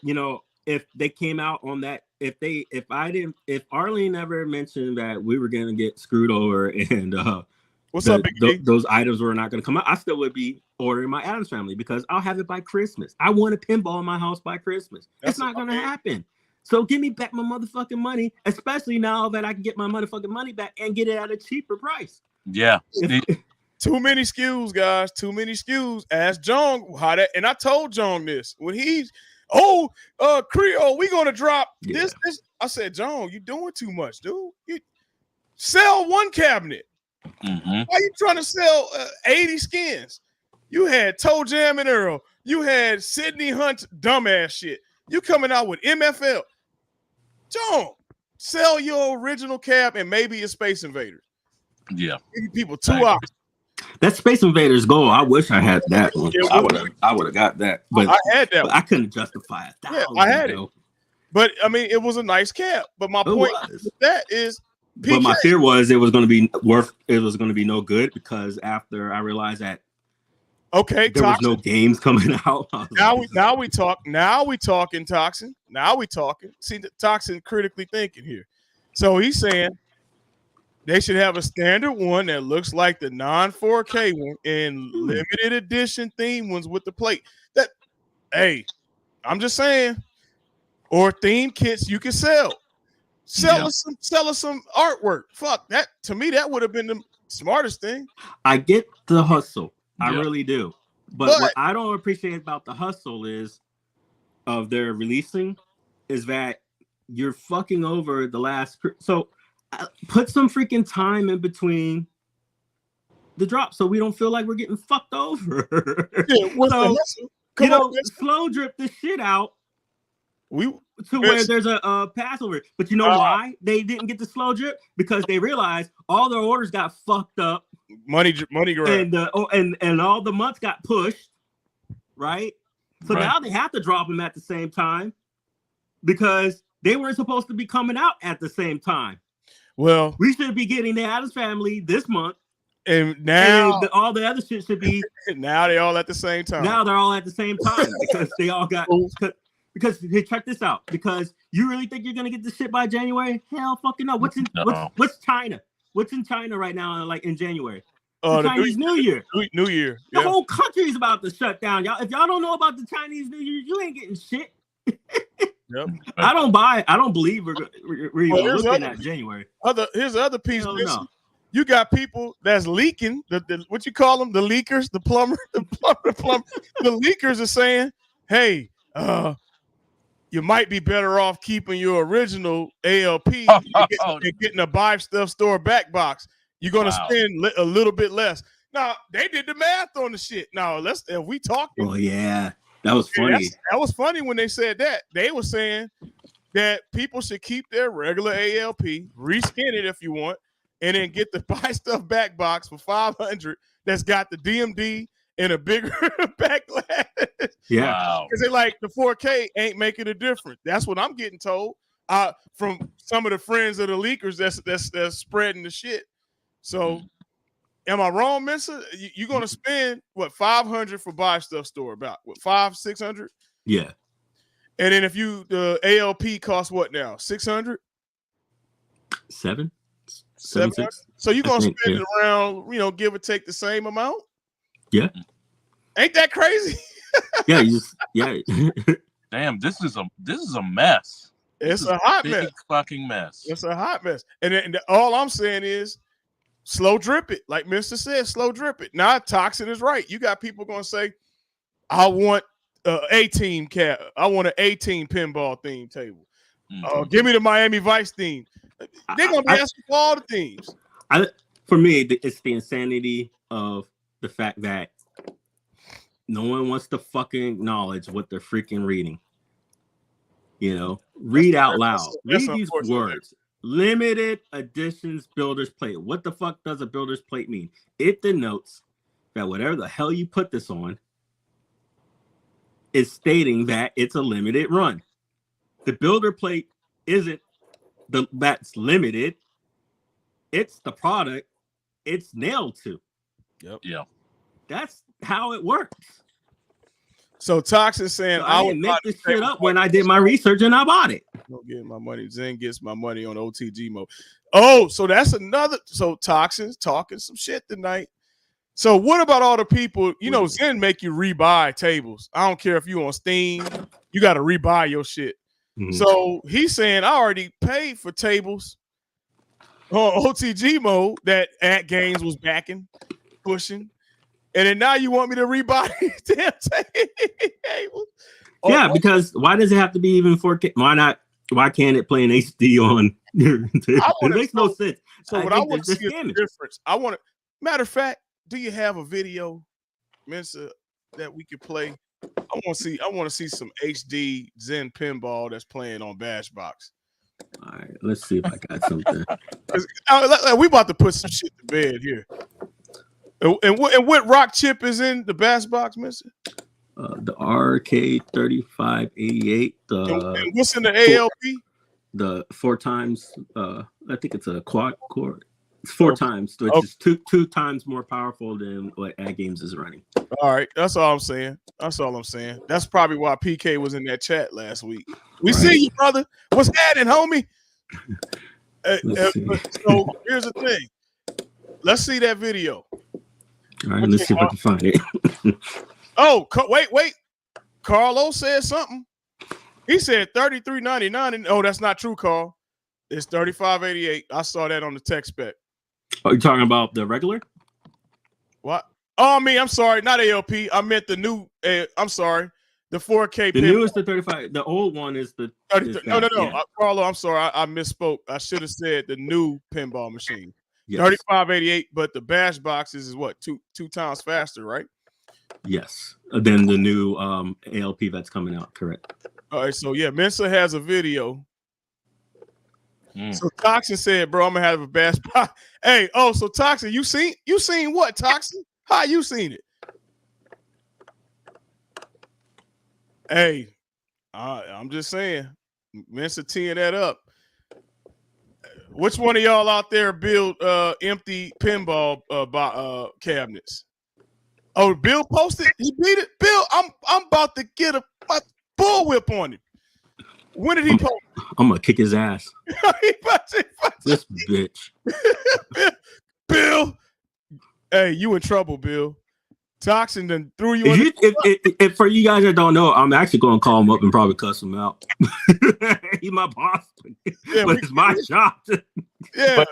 if they came out on that, if Arlene never mentioned that we were gonna get screwed over and What's up, Big D? those items were not gonna come out, I still would be ordering my Addams Family because I'll have it by Christmas. I want a pinball in my house by Christmas. It's not gonna happen. So give me back my motherfucking money, especially now that I can get my motherfucking money back and get it at a cheaper price. Yeah. Too many SKUs, guys. Too many SKUs. Ask Jong how that. And I told Jong this when he's, Creole, we gonna drop this. I said, Jong, you doing too much, dude. You sell one cabinet. Mm-hmm. Why you trying to sell 80 skins? You had Toe Jam and Earl. You had Sidney Hunt dumbass shit. You coming out with MFL. Jong, sell your original cab and maybe a Space Invaders. Yeah. Give people 2 hours. That Space Invaders goal, I wish I had that one. Yeah, I would have got that, but I had that. I couldn't justify it. Yeah, I had it. But I mean, it was a nice cap. But my point with that is, PK, but my fear was it was going to be no good because after I realized that there was no games coming out. Now we talking Toxin. Now we talking. See, the Toxin critically thinking here. So he's saying they should have a standard one that looks like the non-4K one and limited edition theme ones with the plate. I'm just saying. Or theme kits you can sell. Sell us some artwork. Fuck that. To me, that would have been the smartest thing. I get the hustle. I really do. But what I don't appreciate about the hustle of their releasing is that you're fucking over the last. So put some freaking time in between the drop so we don't feel like we're getting fucked over. Slow drip this shit out where there's a Passover. But you know why they didn't get the slow drip? Because they realized all their orders got fucked up. Money grab. And all the months got pushed, right? So now they have to drop them at the same time because They weren't supposed to be coming out at the same time. Well, We should be getting the Addams Family this month, and now and all the other shit should be. now they all at the same time. Now they're all at the same time because they all got. Because hey, check this out. Because you really think you're gonna get this shit by January? Hell, fucking no. What's China? What's in China right now? Like in January? The Chinese New Year. New Year. The whole country is about to shut down, y'all. If y'all don't know about the Chinese New Year, you ain't getting shit. Yep. I don't believe we're even looking at January. Here's the other piece. No. You got people that's leaking. The what you call them? The leakers, the plumber. The leakers are saying, "Hey, you might be better off keeping your original ALP and getting a buy stuff store back box. You're gonna spend a little bit less." Now they did the math on the shit. Now if we talking. Oh yeah, that was funny. That was funny when they said that. They were saying that people should keep their regular ALP, reskin it if you want, and then get the buy stuff back box for $500 that's got the DMD and a bigger back glass. Yeah, because they like the 4K ain't making a difference. That's what I'm getting told from some of the friends of the leakers that's spreading the shit. So, am I wrong, Mensa? You're gonna spend what $500 for buy stuff store? About what $500-600? Yeah. And then if the ALP costs what now? $600? 7? 6? So you're gonna spend it around, give or take the same amount? Yeah. Ain't that crazy? Yeah. Damn, this is a mess. It's a hot mess. Fucking mess. It's a hot mess. And all I'm saying is slow drip it. Like Mr. said, slow drip it. Now, Toxin is right. You got people going to say, I want an A-team cat. I want an A-team pinball theme table. Give me the Miami Vice theme. They're going to be asking for all the themes. For me, it's the insanity of the fact that no one wants to fucking acknowledge what they're freaking reading. Read out loud. Read these words. Limited editions builder's plate. What the fuck does a builder's plate mean? It denotes that whatever the hell you put this on is stating that it's a limited run. The builder plate isn't that's limited. It's the product it's nailed to. Yep. Yeah. That's how it works. So Toxin saying I didn't make this shit up when I did my research and I bought it. Don't get my money. Zen gets my money on OTG mode. Oh, so that's another. So Toxin's talking some shit tonight. So what about all the people? Zen make you rebuy tables. I don't care if you on Steam. You got to rebuy your shit. Mm-hmm. So he's saying I already paid for tables on OTG mode that At Games was backing, pushing. And then now you want me to rebuy damn tables? Yeah, because why does it have to be even 4K? Why not? Why can't it play in HD on? It makes no sense. So what I want to see is the difference. Matter of fact, do you have a video, Mensa, that we could play? I want to see some HD Zen pinball that's playing on Bashbox. All right, let's see if I got something. We about to put some shit to bed here. And what rock chip is in the Bashbox, Mensa? The RK3588. And what's in the ALP? The 4 times. I think it's a quad core. It's 4 times, which is two times more powerful than what Ad Games is running. All right, that's all I'm saying. That's probably why PK was in that chat last week. We see you, brother. What's happening, homie? So here's the thing. Let's see that video. All right, let's see if I can find it. Oh, wait. Carlo said something. He said $33.99. And that's not true, Carl. It's $35.88. I saw that on the tech spec. Are you talking about the regular? What? Oh, I'm sorry, not ALP. I meant the new. I'm sorry, the 4K. The new is the 35. The old one is the 33. No. Yeah. Carlo, I'm sorry. I misspoke. I should have said the new pinball machine. Yes. $35.88, but the bash boxes is what two times faster, right? Yes, than the new ALP that's coming out. Correct. All right, so yeah, Mensa has a video. So Toxin said, "Bro, I'm gonna have a bash box." Hey, so Toxin, you seen what, Toxin? How you seen it? Hey, I'm just saying. Mensa teeing that up. Which one of y'all out there build empty pinball cabinets? Oh, Bill posted. He beat it. Bill, I'm about to get my bullwhip on him. When did he post? I'm gonna kick his ass. This bitch. Bill, hey, you in trouble, Bill. Toxin then threw you in. If for you guys that don't know, I'm actually gonna call him up and probably cuss him out. He's my boss, but it's my job. Yeah.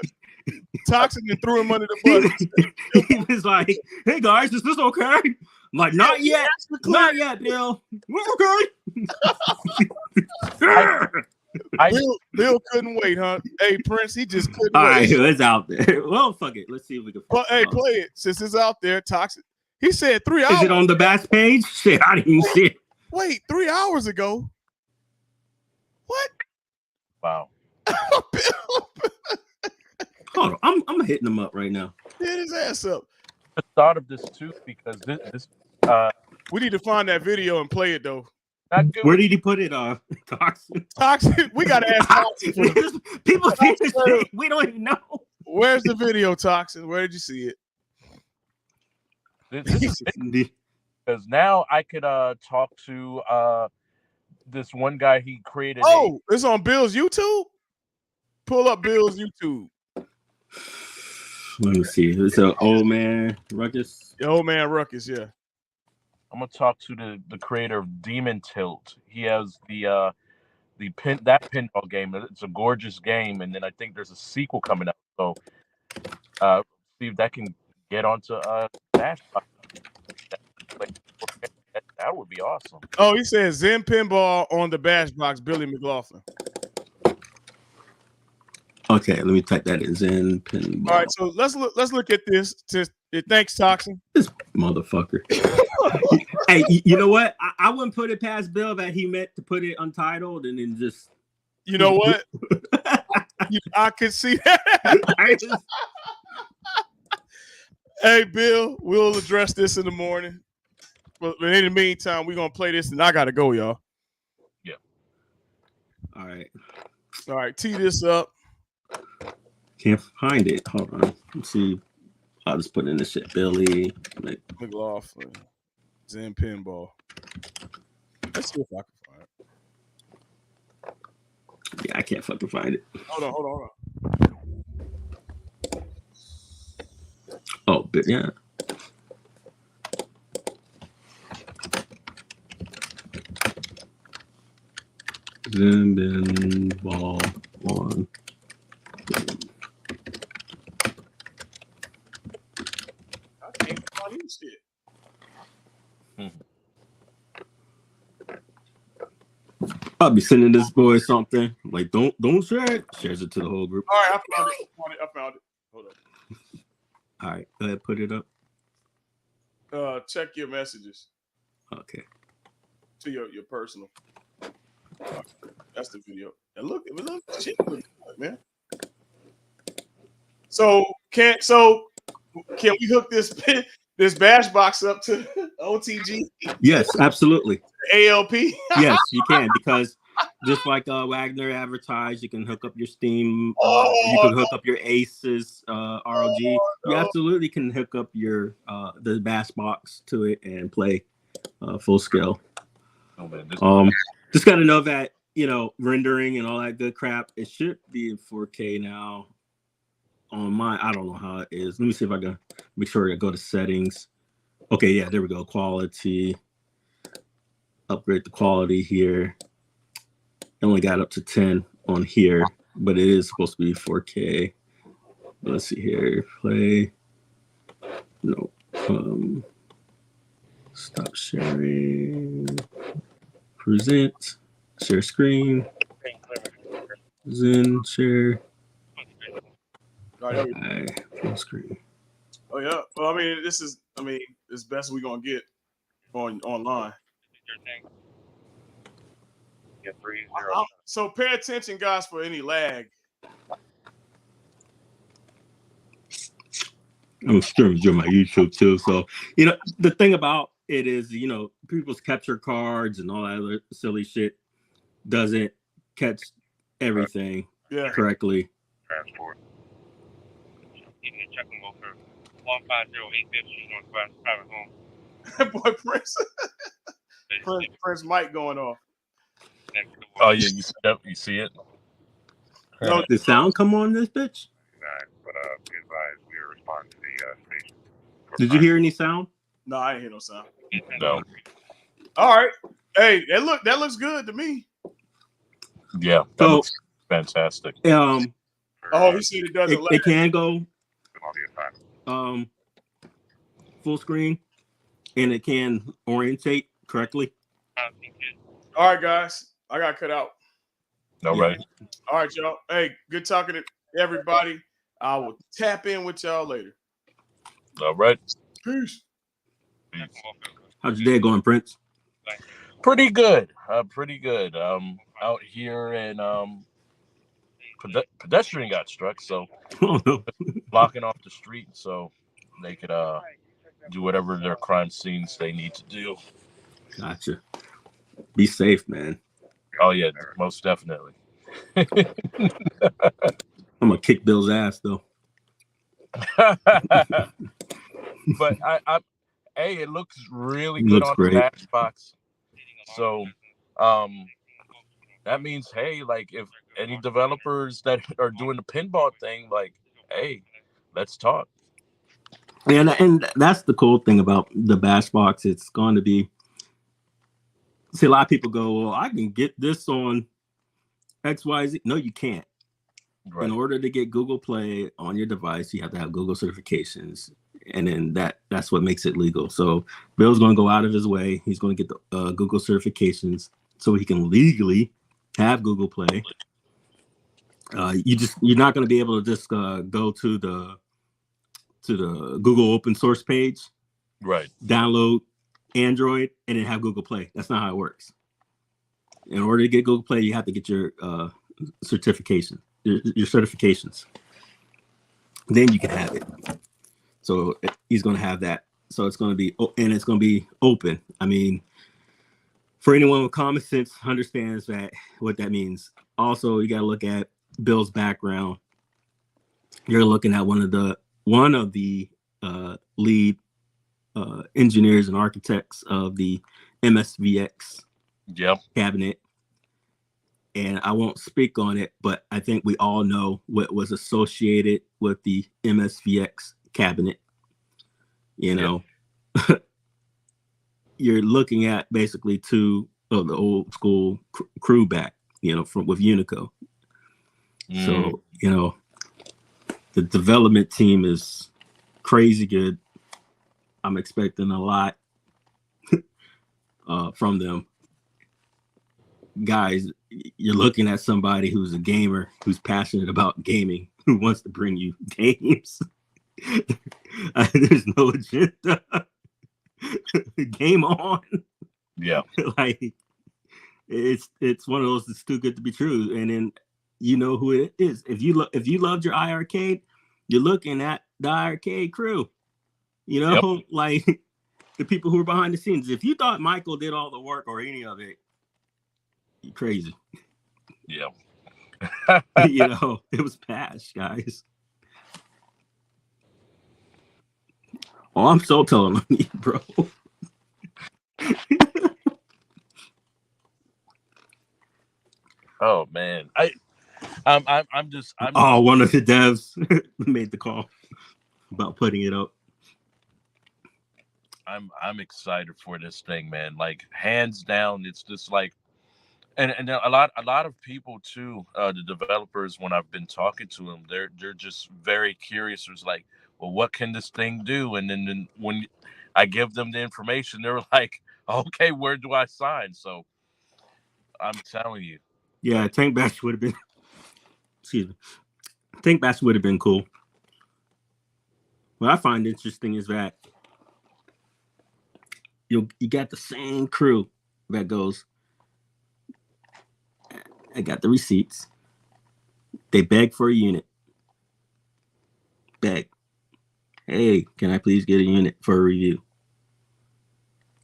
Toxin and threw him under the bus. He was like, "Hey guys, is this okay?" I'm like, "Not yet, not yet, Bill. We're okay." Bill couldn't wait, huh? Hey, Prince, he just couldn't All wait. right, it's out there. Well, fuck it. Let's see if we can. Well, hey, play it since it's out there. Toxin. He said 3 hours. Is it on the Bass page? Shit, I didn't even see it. Wait, 3 hours ago. What? Wow. Hold on, I'm hitting him up right now. Hit his ass up. I thought of this too because this We need to find that video and play it though. not good. Where did he put it? Toxin. Toxin, we gotta ask Toxin. People see this shit. We don't even know. Where's the video, Toxin? Where did you see it? This is because now I could talk to this one guy. He created. Oh, it's on Bill's YouTube. Pull up Bill's YouTube. Let me see. It's an old man Ruckus. The old man Ruckus, yeah. I'm gonna talk to the creator of Demon Tilt. He has that pinball game. It's a gorgeous game, and then I think there's a sequel coming up. So see if that can get onto Bash. That would be awesome. Oh, he says Zen Pinball on the Bash Box, Billy McLaughlin. Okay, let me type that in Zen Pinball. All right, so let's look at this. Thanks, Toxin. This motherfucker. Hey, you know what? I wouldn't put it past Bill that he meant to put it untitled and then just. You know what? I could see that. Hey, Bill, we'll address this in the morning. But in the meantime, we're gonna play this, and I gotta go, y'all. Yeah. All right. Tee this up. Can't find it. Hold on. Let's see. I'll just put in this shit. Billy McLaughlin. Zen Pinball. Let's see if I can find it. Yeah, I can't fucking find it. Hold on. Oh, but yeah. Zen Pinball on. I can't find this shit. I'll be sending this boy something like don't share it. Shares it to the whole group. All right, I found it. Hold up. All right, go ahead, put it up. Check your messages Okay. to your personal. That's the video. And look, shit look good, man. So can we hook this Bash Box up to OTG? Yes, absolutely. ALP? Yes, you can, because just like Wagner advertised, you can hook up your Steam, you can hook up your Aces ROG. You absolutely can hook up your the Bass Box to it and play full scale. Oh, man, just gotta know that, you know, rendering and all that good crap, it should be in 4K now. On mine, I don't know how it is. Let me see if I can make sure I go to settings. Okay, yeah, there we go. Quality. Upgrade the quality here. I only got up to 10 on here, but it is supposed to be 4K. Let's see here. Play. No. Stop sharing. Present. Share screen. Zen share. Full screen. Oh yeah. Well, I mean, it's best we're gonna get online. Yeah, 3-0. So pay attention, guys, for any lag. I'm streaming through my YouTube too. So, you know, the thing about it is, you know, people's capture cards and all that other silly shit doesn't catch everything Yeah. correctly. Transport. Even the check will go for 150850 Northwest Private Home. Boy, Prince Mike going off. Next door. Oh yeah, you see it. No, The sound come on this bitch? But be advised, we are responding to the station. Did you hear any sound? no, I ain't hear no sound. No. All right. Hey, that looks good to me. Yeah, that So, looks fantastic. Oh, he said it doesn't it can go All full screen, and it can orientate correctly. All right, guys. I got cut out. All Yeah. right. All right, y'all. Hey, good talking to everybody. I will tap in with y'all later. All right. Peace. How's your day going, Prince? Pretty good. Pretty good. Out here and pedestrian got struck, so Oh, no. blocking off the street so they could do whatever their crime scenes they need to do. Gotcha. Be safe, man. Oh yeah, most definitely. I'm gonna kick Bill's ass though. But hey, it looks really It good looks on great. the Xbox. So that means, hey, like if any developers that are doing the pinball thing, like, hey, let's talk. And that's the cool thing about the Bash Box. It's going to be. See, a lot of people go, well, I can get this on XYZ. No, you can't. Right. In order to get Google Play on your device, you have to have Google certifications, and then that's what makes it legal. So Bill's going to go out of his way. He's going to get the Google certifications so he can legally have Google Play. You're not going to be able to just go to the Google open source page, Right. download Android, and then have Google Play. That's not how it works. In order to get Google Play, you have to get your certifications. Then you can have it. So he's going to have that. So it's going to be, and it's going to be open. I mean, for anyone with common sense understands what that means. Also, you got to look at Bill's background. You're looking at one of the lead engineers and architects of the MSVX cabinet. And I won't speak on it, but I think we all know what was associated with the MSVX cabinet. You know, you're looking at basically two of the old school crew back, with Unico. So, the development team is crazy good. I'm expecting a lot from them. Guys, you're looking at somebody who's a gamer, who's passionate about gaming, who wants to bring you games. There's no agenda. Game on. Yeah. Like it's one of those that's too good to be true. And then you know who it is. If you loved your iArcade, you're looking at the iArcade crew. Like the people who are behind the scenes. If you thought Michael did all the work or any of it, you're crazy. Yeah. It was Pash, guys. Oh, I'm so telling on you, bro. Oh man, I'm just. One of the devs made the call about putting it up. I'm excited for this thing, man. Like hands down, it's just like, and a lot of people too. The developers, when I've been talking to them, they're just very curious. It's like, well, what can this thing do? And then when I give them the information, they're like, okay, where do I sign? So I'm telling you. Yeah, Tank Bash would have been. Excuse me. Tank Bash would have been cool. What I find interesting is that you got the same crew that goes. I got the receipts. They beg for a unit. Beg. Hey, can I please get a unit for a review?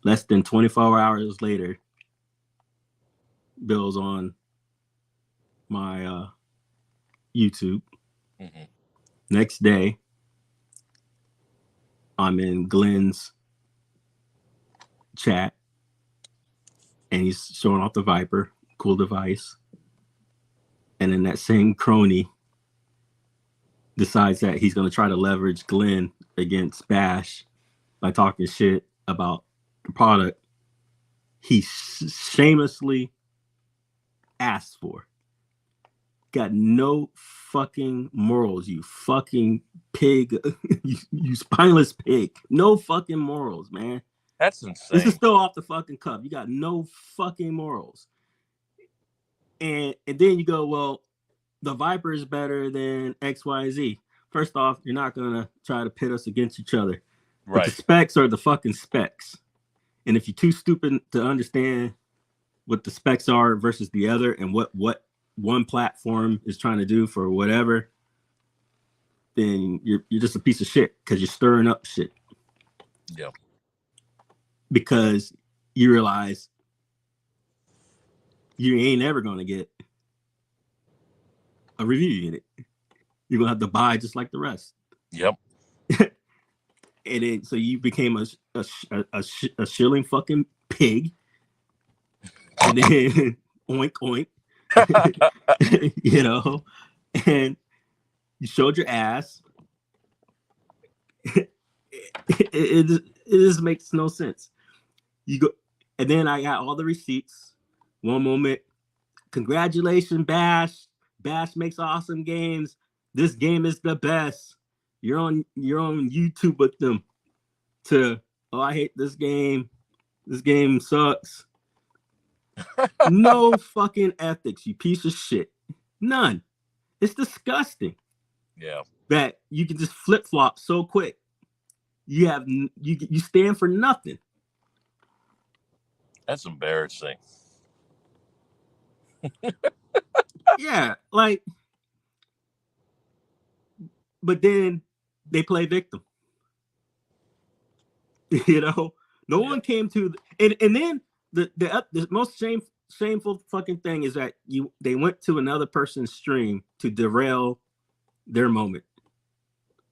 Less than 24 hours later, Bill's on my YouTube. Mm-hmm. Next day, I'm in Glenn's chat, and he's showing off the Viper, cool device. And then that same crony decides that he's going to try to leverage Glenn against Bash by talking shit about the product he shamelessly asked for. Got no fucking morals, you fucking pig. you spineless pig. No fucking morals, man. That's This insane. is still off the fucking cuff. You got no fucking morals. And then you go, well, the Viper is better than XYZ. First off, you're not going to try to pit us against each other. But Right. the specs are the fucking specs. And if you're too stupid to understand what the specs are versus the other and what one platform is trying to do for whatever, then you're just a piece of shit because you're stirring up shit. Yeah. Because you realize you ain't ever going to get a review unit. You're going to have to buy just like the rest. Yep. And then, so you became a shilling fucking pig. And then oink, oink. You know, and you showed your ass. It just makes no sense. You go, and then I got all the receipts. One moment, congratulations, Bash. Bash makes awesome games. This game is the best. You're on YouTube with them. To, oh, I hate this game. This game sucks. No fucking ethics, you piece of shit. None. It's disgusting. Yeah. That you can just flip flop so quick. You stand for nothing. That's embarrassing. Yeah, like, but then they play victim. You know, no one came to, and then the most shameful fucking thing is that they went to another person's stream to derail their moment.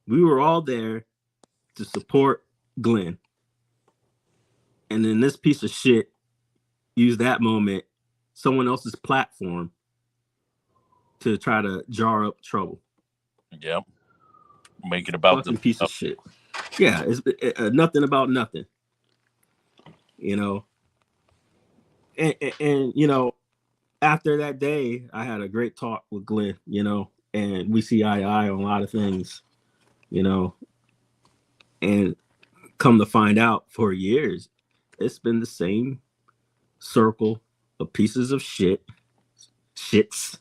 We were all there to support Glenn, and then this piece of shit used that moment, someone else's platform, to try to jar up trouble. Yep. Make it about fucking piece of shit. Yeah, it's nothing about nothing. You know, and you know, after that day, I had a great talk with Glenn. You know, and we see eye to eye on a lot of things. You know, and come to find out, for years, it's been the same circle of pieces of shits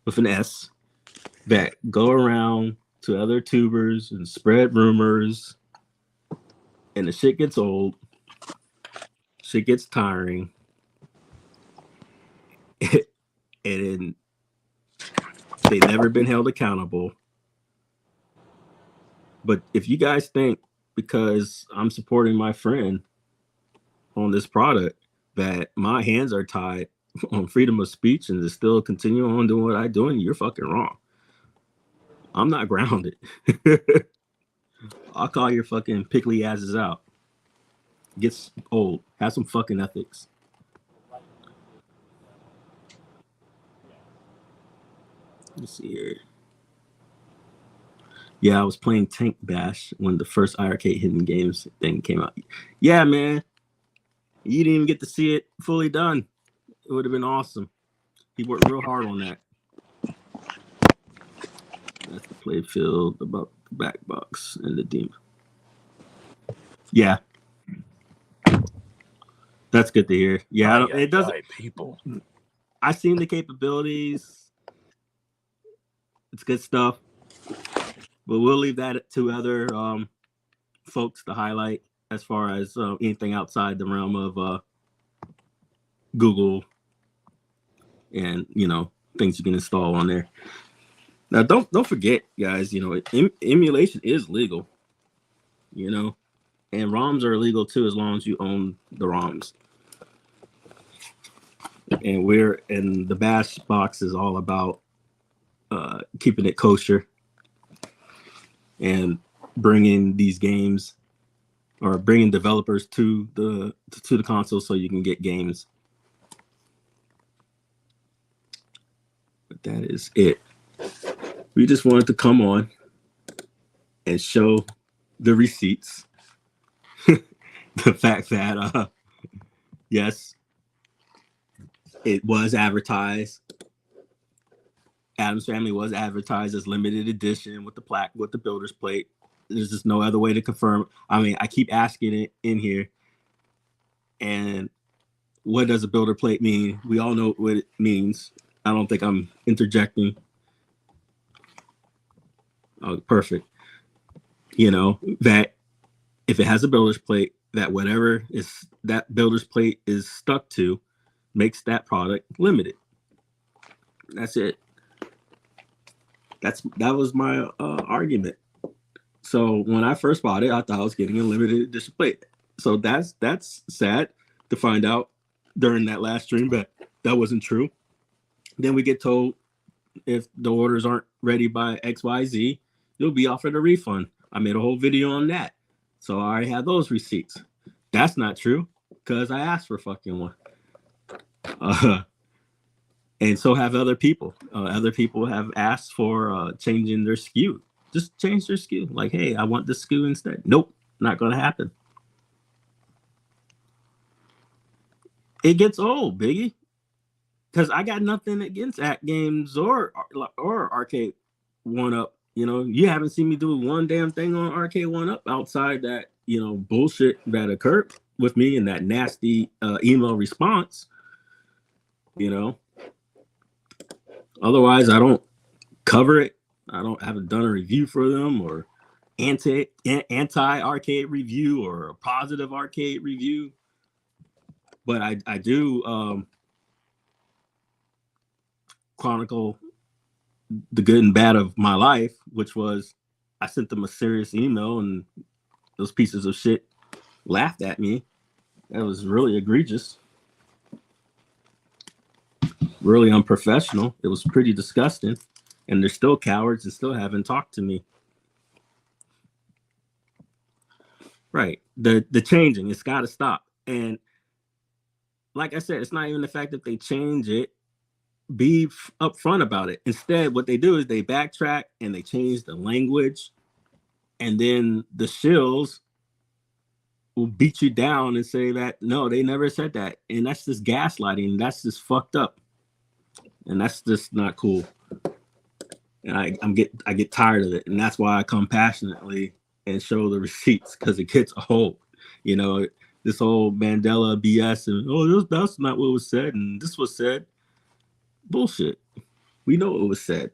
with an S, that go around to other tubers and spread rumors, and the shit gets old, shit gets tiring, and they've never been held accountable. But if you guys think because I'm supporting my friend on this product that my hands are tied on freedom of speech and to still continue on doing what I'm doing, you're fucking wrong. I'm not grounded. I'll call your fucking pickly asses out. Gets old. Have some fucking ethics. Let's see here. Yeah, I was playing Tank Bash when the first IRK Hidden Games thing came out. Yeah, man. You didn't even get to see it fully done. It would have been awesome. He worked real hard on that. That's the play field, about the back box and the demon. Yeah. That's good to hear. Yeah, it doesn't. People. I've seen the capabilities. It's good stuff. But we'll leave that to other folks to highlight as far as anything outside the realm of Google and, you know, things you can install on there. Now, don't forget, guys, you know, emulation is legal, you know, and ROMs are illegal too as long as you own the ROMs. and the Bash box is all about keeping it kosher and bringing these games or bringing developers to the console so you can get games. But that is it. We just wanted to come on and show the receipts. The fact that yes, it was advertised. Addams Family was advertised as limited edition with the builder's plate. There's just no other way to confirm. I mean, I keep asking it in here. And what does a builder plate mean? We all know what it means. I don't think I'm interjecting. Oh, perfect. You know, that if it has a builder's plate, that whatever is that builder's plate is stuck to makes that product limited. That's it. That was my argument. So when I first bought it, I thought I was getting a limited edition plate. So that's sad to find out during that last stream, but that wasn't true. Then we get told if the orders aren't ready by XYZ, you'll be offered a refund. I made a whole video on that. So I already have those receipts. That's not true because I asked for fucking one. And so have other people. Other people have asked for changing their SKU. Just change their SKU. Like, hey, I want this SKU instead. Nope, not going to happen. It gets old, Biggie. Because I got nothing against Act Games or Arcade 1-Up. You know, you haven't seen me do one damn thing on Arcade 1-Up outside that, you know, bullshit that occurred with me and that nasty email response. You know, otherwise I don't cover it. I haven't done a review for them or anti arcade review or a positive arcade review. But I do chronicle the good and bad of my life, which was I sent them a serious email and those pieces of shit laughed at me. That was really egregious. Really unprofessional. It was pretty disgusting. And they're still cowards and still haven't talked to me. Right. The changing, it's got to stop. And like I said, it's not even the fact that they change it. Be upfront about it. Instead, what they do is they backtrack and they change the language. And then the shills will beat you down and say that, no, they never said that. And that's just gaslighting. That's just fucked up. And that's just not cool. And I get tired of it. And that's why I come passionately and show the receipts, because it gets old. You know, this whole Mandela BS and, that's not what was said. And this was said. Bullshit. We know what was said.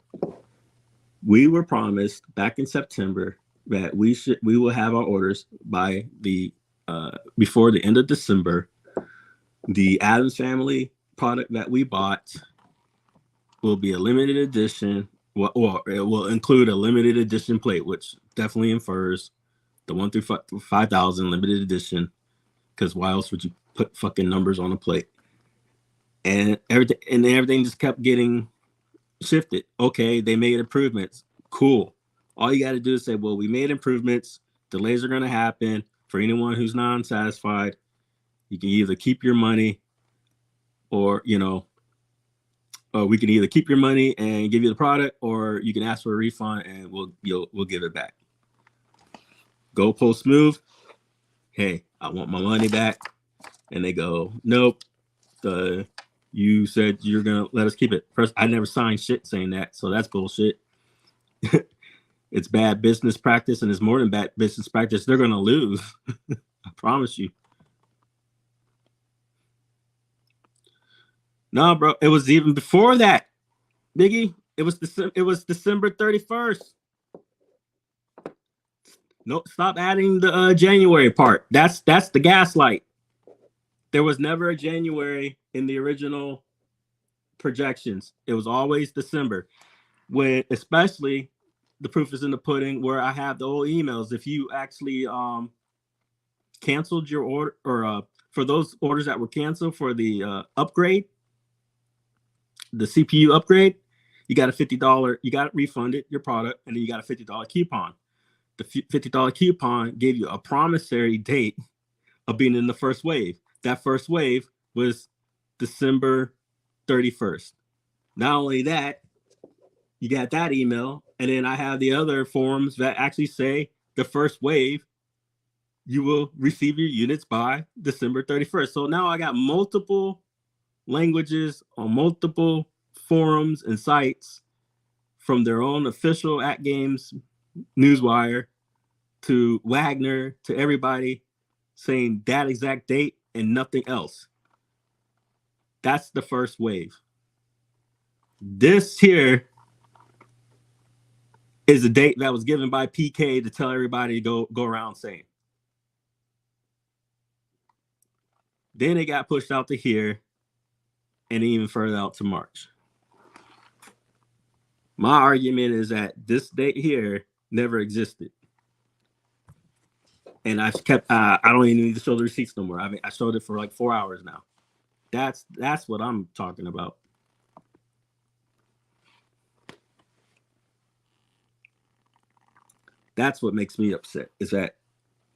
We were promised back in September that we will have our orders by before the end of December. The Addams Family product that we bought will be a limited edition. Well, it will include a limited edition plate, which definitely infers the 1 through 5,000 limited edition. Because why else would you put fucking numbers on a plate? And everything just kept getting shifted. Okay, they made improvements. Cool. All you got to do is say, well, we made improvements. Delays are going to happen. For anyone who's non-satisfied, you can either keep your money or, you know, we can either keep your money and give you the product, or you can ask for a refund and we'll give it back. GoPro Smooth. Hey, I want my money back. And they go, nope. You said you're going to let us keep it. First, I never signed shit saying that. So that's bullshit. It's bad business practice, and it's more than bad business practice. They're going to lose. I promise you. No, bro. It was even before that, Biggie. It was December 31st. No, stop adding the January part. That's the gaslight. There was never a January in the original projections. It was always December. When especially the proof is in the pudding, where I have the old emails. If you actually canceled your order, or for those orders that were canceled for the upgrade, the CPU upgrade, you got a $50, you got refunded your product, and then you got a $50 coupon. The $50 coupon gave you a promissory date of being in the first wave. That first wave was December 31st. Not only that, you got that email, and then I have the other forms that actually say the first wave, you will receive your units by December 31st. So now I got multiple languages on multiple forums and sites, from their own official At Games newswire to Wagner to everybody, saying that exact date and nothing else. That's the first wave. This here is a date that was given by PK to tell everybody to go around saying. Then it got pushed out to here and even further out to March. My argument is that this date here never existed. And I've kept, I don't even need to show the receipts no more. I mean, I showed it for like 4 hours now. That's what I'm talking about. That's what makes me upset, is that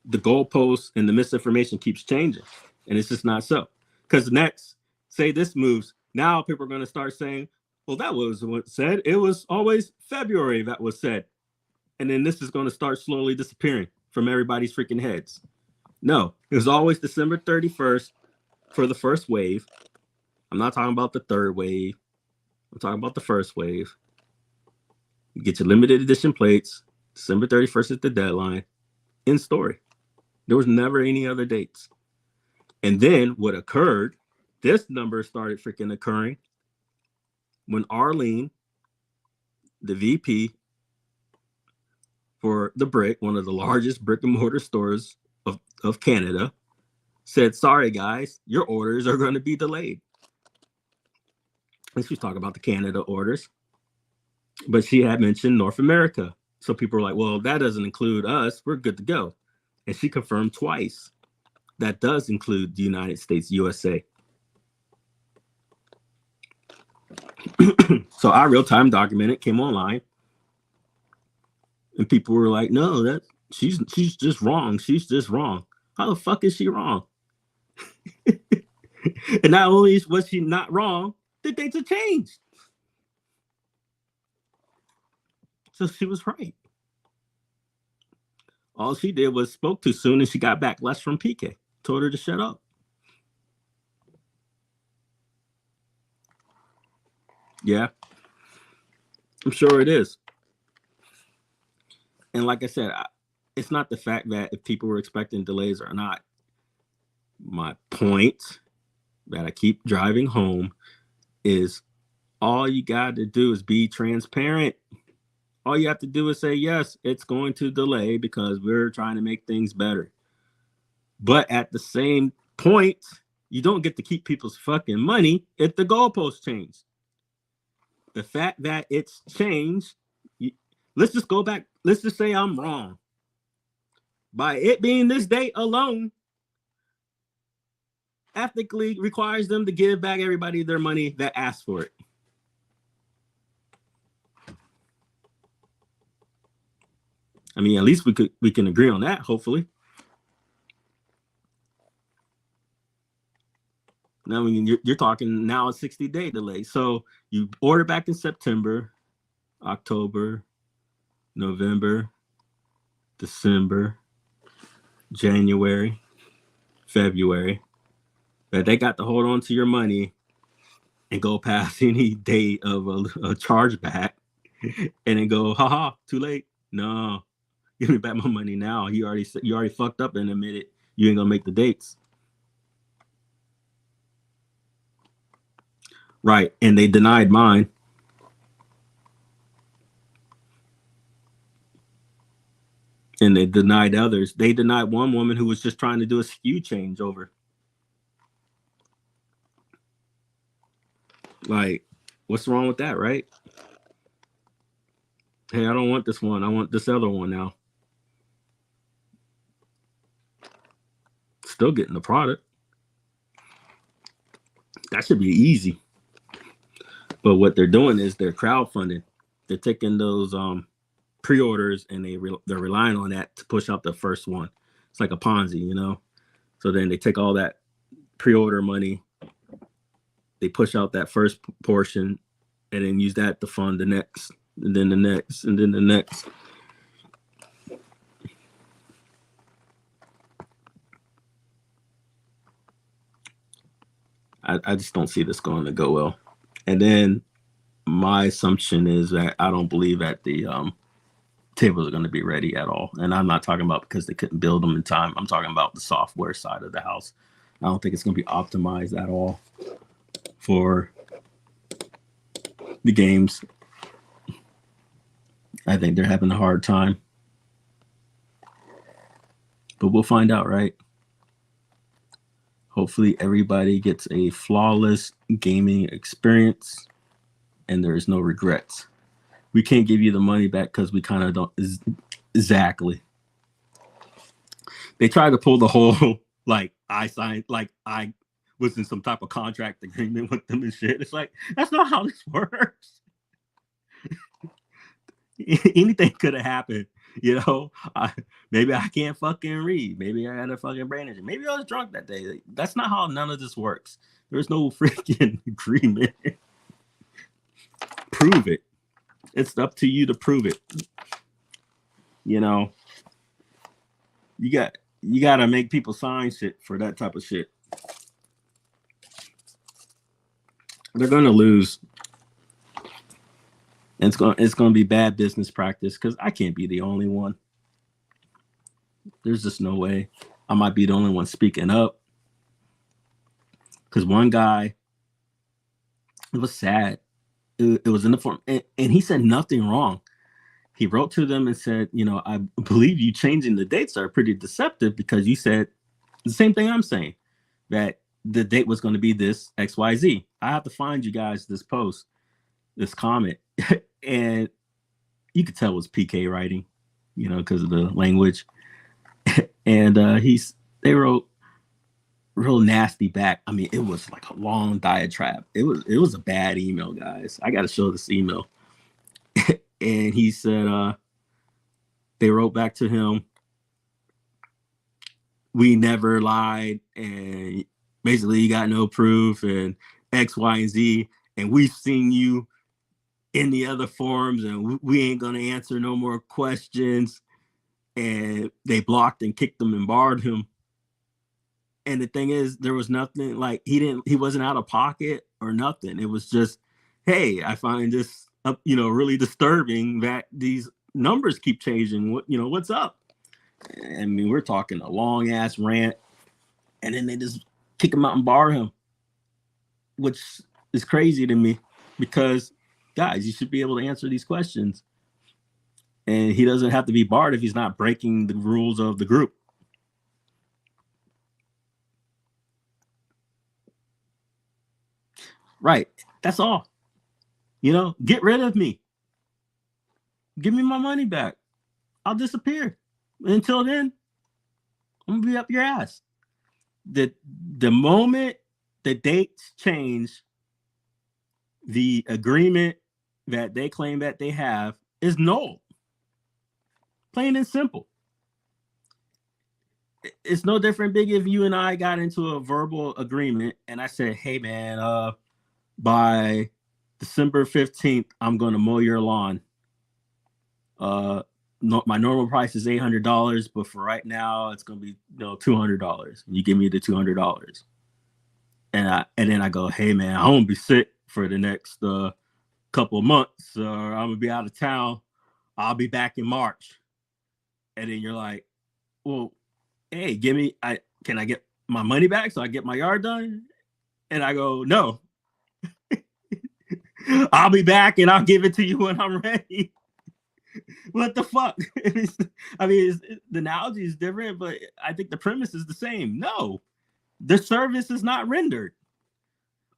the goalposts and the misinformation keeps changing. And it's just not so. Because next, say this moves, now people are going to start saying, well, that was what said. It was always February that was said. And then this is going to start slowly disappearing from everybody's freaking heads. No, it was always December 31st for the first wave. I'm not talking about the third wave. I'm talking about the first wave. You get your limited edition plates. December 31st is the deadline. End story. There was never any other dates. And then what occurred, this number started freaking occurring when Arlene, the VP for the Brick, one of the largest brick and mortar stores of Canada, said, sorry, guys, your orders are going to be delayed. And she was talking about the Canada orders, but she had mentioned North America. So people were like, well, that doesn't include us. We're good to go. And she confirmed twice that does include the United States, USA. So our real-time documented came online, and people were like, no, that she's just wrong. She's just wrong. How the fuck is she wrong? And not only was she not wrong, the dates have changed. So she was right. All she did was spoke too soon, and she got backlash from PK. Told her to shut up. Yeah, I'm sure it is. And like I said, it's not the fact that if people were expecting delays or not. My point that I keep driving home is all you got to do is be transparent. All you have to do is say, yes, it's going to delay because we're trying to make things better. But at the same point, you don't get to keep people's fucking money if the goalposts change. The fact that it's changed, let's just go back. Let's just say I'm wrong. By it being this date alone, ethically requires them to give back everybody their money that asked for it. I mean, at least we can agree on that, hopefully. Now, I mean, you're talking now a 60-day delay. So you order back in September, October, November, December, January, February. That they got to hold on to your money and go past any date of a chargeback and then go, haha, too late. No, give me back my money now. You already fucked up and admitted you ain't gonna make the dates. Right, and they denied mine. And they denied others. They denied one woman who was just trying to do a SKU changeover. Like, what's wrong with that, right? Hey, I don't want this one. I want this other one now. Still getting the product. That should be easy. But what they're doing is they're crowdfunding. They're taking those pre-orders and they're relying on that to push out the first one. It's like a Ponzi, you know. So then they take all that pre-order money, they push out that first portion, and then use that to fund the next, and then the next, and then the next. I just don't see this going to go well. And then my assumption is that I don't believe that the tables are going to be ready at all. And I'm not talking about because they couldn't build them in time. I'm talking about the software side of the house. I don't think it's going to be optimized at all for the games. I think they're having a hard time. But we'll find out, right? Hopefully everybody gets a flawless gaming experience and there's no regrets. We can't give you the money back because we kind of don't. Exactly. They tried to pull the whole, like, I signed, like, I was in some type of contract agreement with them and shit. It's like, that's not how this works. Anything could have happened, you know. Maybe I can't fucking read. Maybe I had a fucking brain injury. Maybe I was drunk that day. That's not how none of this works. There's no freaking agreement. Prove it. It's up to you to prove it. You know, you got to make people sign shit for that type of shit. They're gonna lose. And it's gonna be bad business practice because I can't be the only one. There's just no way. I might be the only one speaking up. Because one guy, it was sad. It was in the form, and he said nothing wrong. He wrote to them and said, you know, I believe you changing the dates are pretty deceptive because you said the same thing I'm saying, that the date was going to be this XYZ. I have to find you guys this post, this comment. And you could tell it was PK writing, you know, because of the language. And they wrote real nasty back. I mean, it was like a long diatribe. It was a bad email, guys. I got to show this email. And he said, they wrote back to him, we never lied, and basically you got no proof, and X, Y, and Z, and we've seen you in the other forums, and we ain't gonna answer no more questions. And they blocked and kicked him and barred him. And the thing is, there was nothing, like, he wasn't out of pocket or nothing. It was just, hey, I find this really disturbing that these numbers keep changing. What's up? I mean, we're talking a long ass rant, and then they just kick him out and bar him, which is crazy to me because, guys, you should be able to answer these questions. And he doesn't have to be barred if he's not breaking the rules of the group. Right. That's all. Get rid of me. Give me my money back. I'll disappear. Until then, I'm gonna be up your ass. The moment the dates change, the agreement that they claim that they have is null. Plain and simple. It's no different, Big, if you and I got into a verbal agreement and I said, hey man, by December 15th, I'm gonna mow your lawn. My normal price is $800, but for right now, it's gonna be $200. You give me the $200, and then I go, hey man, I'm gonna be sick for the next couple of months, or I'm gonna be out of town. I'll be back in March. And then you're like, well, hey, can I get my money back so I get my yard done? And I go, no. I'll be back and I'll give it to you when I'm ready. What the fuck? The analogy is different, but I think the premise is the same. No, the service is not rendered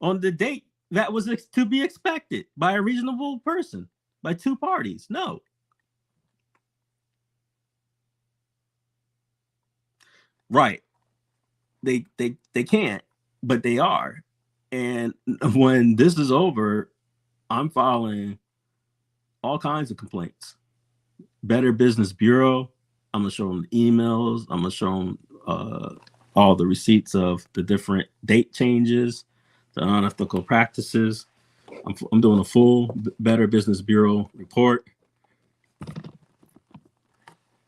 on the date that was to be expected by a reasonable person, by two parties. No. Right. They can't, but they are. And when this is over, I'm filing all kinds of complaints. Better Business Bureau. I'm gonna show them the emails. I'm gonna show them all the receipts of the different date changes, the unethical practices. I'm doing a full Better Business Bureau report,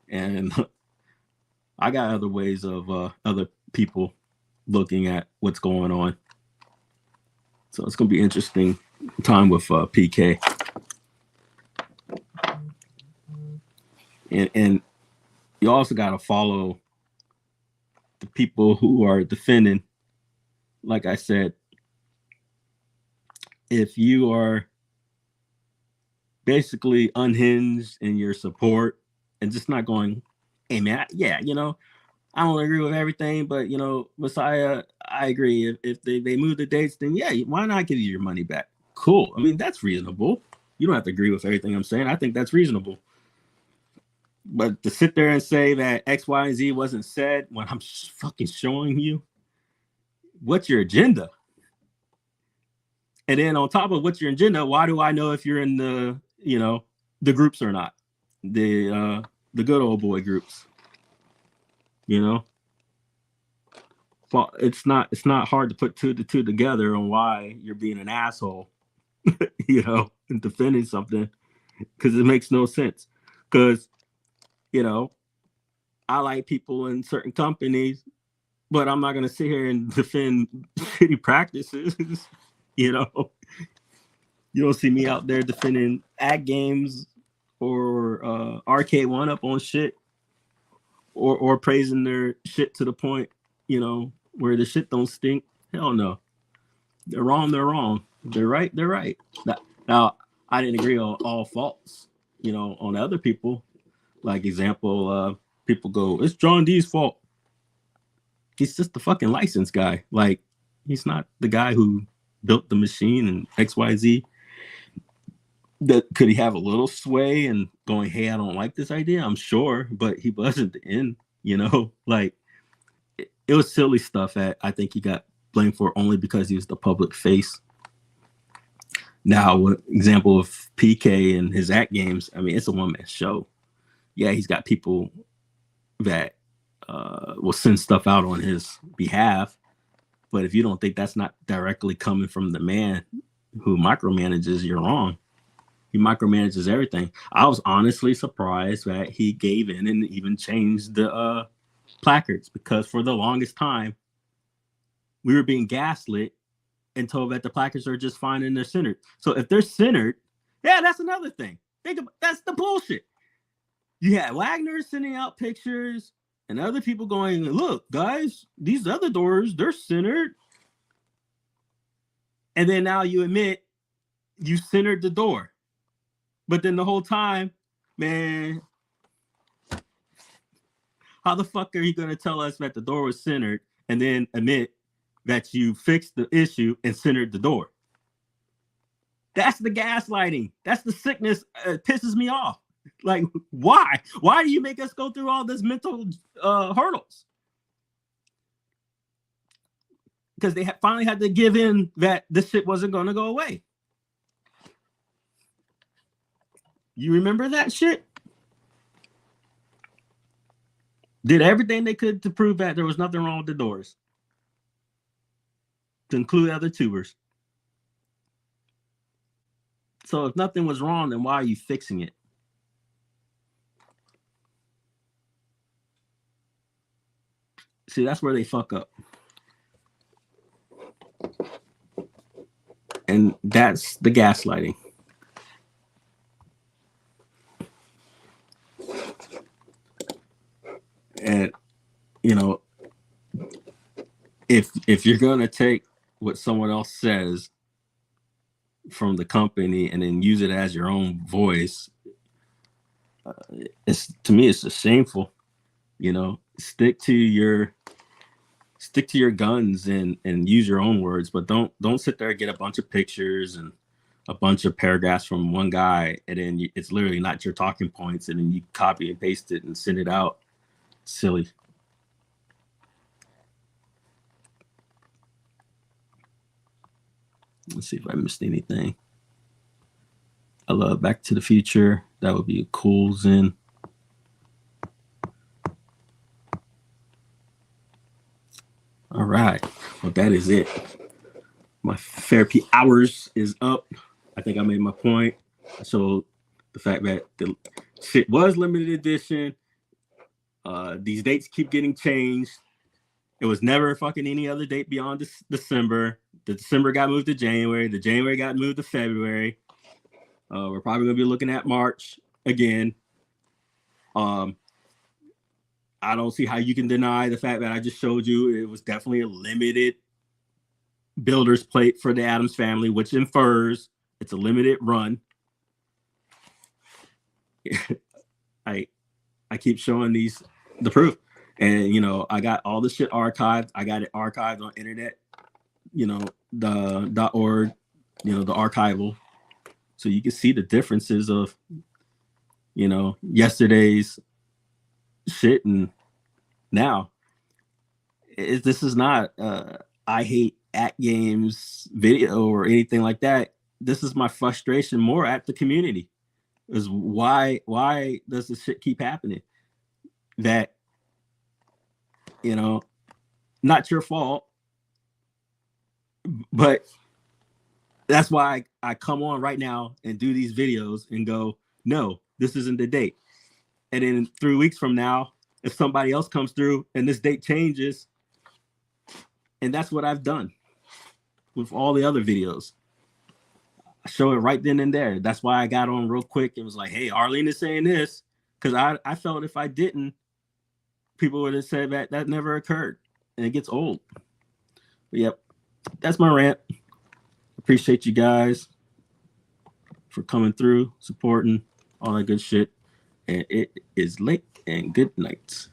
and I got other ways of other people looking at what's going on. So it's gonna be interesting time with PK. And you also got to follow the people who are defending. Like I said, if you are basically unhinged in your support and just not going, hey man, yeah, you know, I don't agree with everything, but you know, Messiah, I agree. If they move the dates, then yeah, why not give you your money back? Cool. I mean, that's reasonable. You don't have to agree with everything I'm saying. I think that's reasonable. But to sit there and say that X, Y, and Z wasn't said when I'm fucking showing you what's your agenda. And then on top of what's your agenda, why do I know if you're in the, you know, the groups or not? The good old boy groups. You know? Well, it's not hard to put the two together on why you're being an asshole, you know, and defending something, because it makes no sense. Because, you know, I like people in certain companies, but I'm not going to sit here and defend shitty practices. You know, you don't see me out there defending ad games or Arcade One Up on shit, or praising their shit to the point, you know, where the shit don't stink. Hell no. They're wrong. They're wrong. They're right. They're right. Now, I didn't agree on all faults, you know, on other people. Like example, people go, it's John D's fault. He's just the fucking license guy. Like, he's not the guy who built the machine and XYZ. That could he have a little sway and going, hey, I don't like this idea? I'm sure, but he wasn't the end, you know? Like, it was silly stuff that I think he got blamed for only because he was the public face. Now, example of PK and his act games, I mean, it's a one-man show. Yeah, he's got people that will send stuff out on his behalf. But if you don't think that's not directly coming from the man who micromanages, you're wrong. He micromanages everything. I was honestly surprised that he gave in and even changed the placards, because for the longest time, we were being gaslit and told that the placards are just fine and they're centered. So if they're centered, yeah, that's another thing. Think about, that's the bullshit. You had Wagner sending out pictures and other people going, look, guys, these other doors, they're centered. And then now you admit you centered the door. But then the whole time, man, how the fuck are you going to tell us that the door was centered and then admit that you fixed the issue and centered the door? That's the gaslighting. That's the sickness. It pisses me off. Like, why? Why do you make us go through all this mental hurdles? Because they finally had to give in that this shit wasn't going to go away. You remember that shit? Did everything they could to prove that there was nothing wrong with the doors, to include other tubers. So if nothing was wrong, then why are you fixing it? See, that's where they fuck up. And that's the gaslighting. And, you know, if you're going to take what someone else says from the company and then use it as your own voice, it's, to me, it's just shameful. You know, stick to your guns and use your own words, but don't sit there and get a bunch of pictures and a bunch of paragraphs from one guy, and then it's literally not your talking points, and then you copy and paste it and send it out. Silly. Let's see if I missed anything. I love Back to the Future. That would be a cool Zen. All right. Well, that is it. My therapy hours is up. I think I made my point. So the fact that the shit was limited edition. These dates keep getting changed. It was never fucking any other date beyond December. The December got moved to January. The January got moved to February. We're probably gonna be looking at March again. I don't see how you can deny the fact that I just showed you it was definitely a limited builder's plate for the Addams family, which infers it's a limited run. I keep showing the proof, and you know I got all the shit archived. I got it archived on internet, you know, the .org, you know, the archival, so you can see the differences of, you know, yesterday's shit and now. This is not I hate at games video or anything like that. This is my frustration more at the community. Is why does this shit keep happening? That, you know, not your fault, but that's why I come on right now and do these videos and go, no, this isn't the date. And then 3 weeks from now, if somebody else comes through and this date changes, and that's what I've done with all the other videos. I show it right then and there. That's why I got on real quick and was like, hey, Arlene is saying this, because I felt if I didn't, people would have said that never occurred, and it gets old. But yep, that's my rant. Appreciate you guys for coming through, supporting, all that good shit. And it is late, and good night.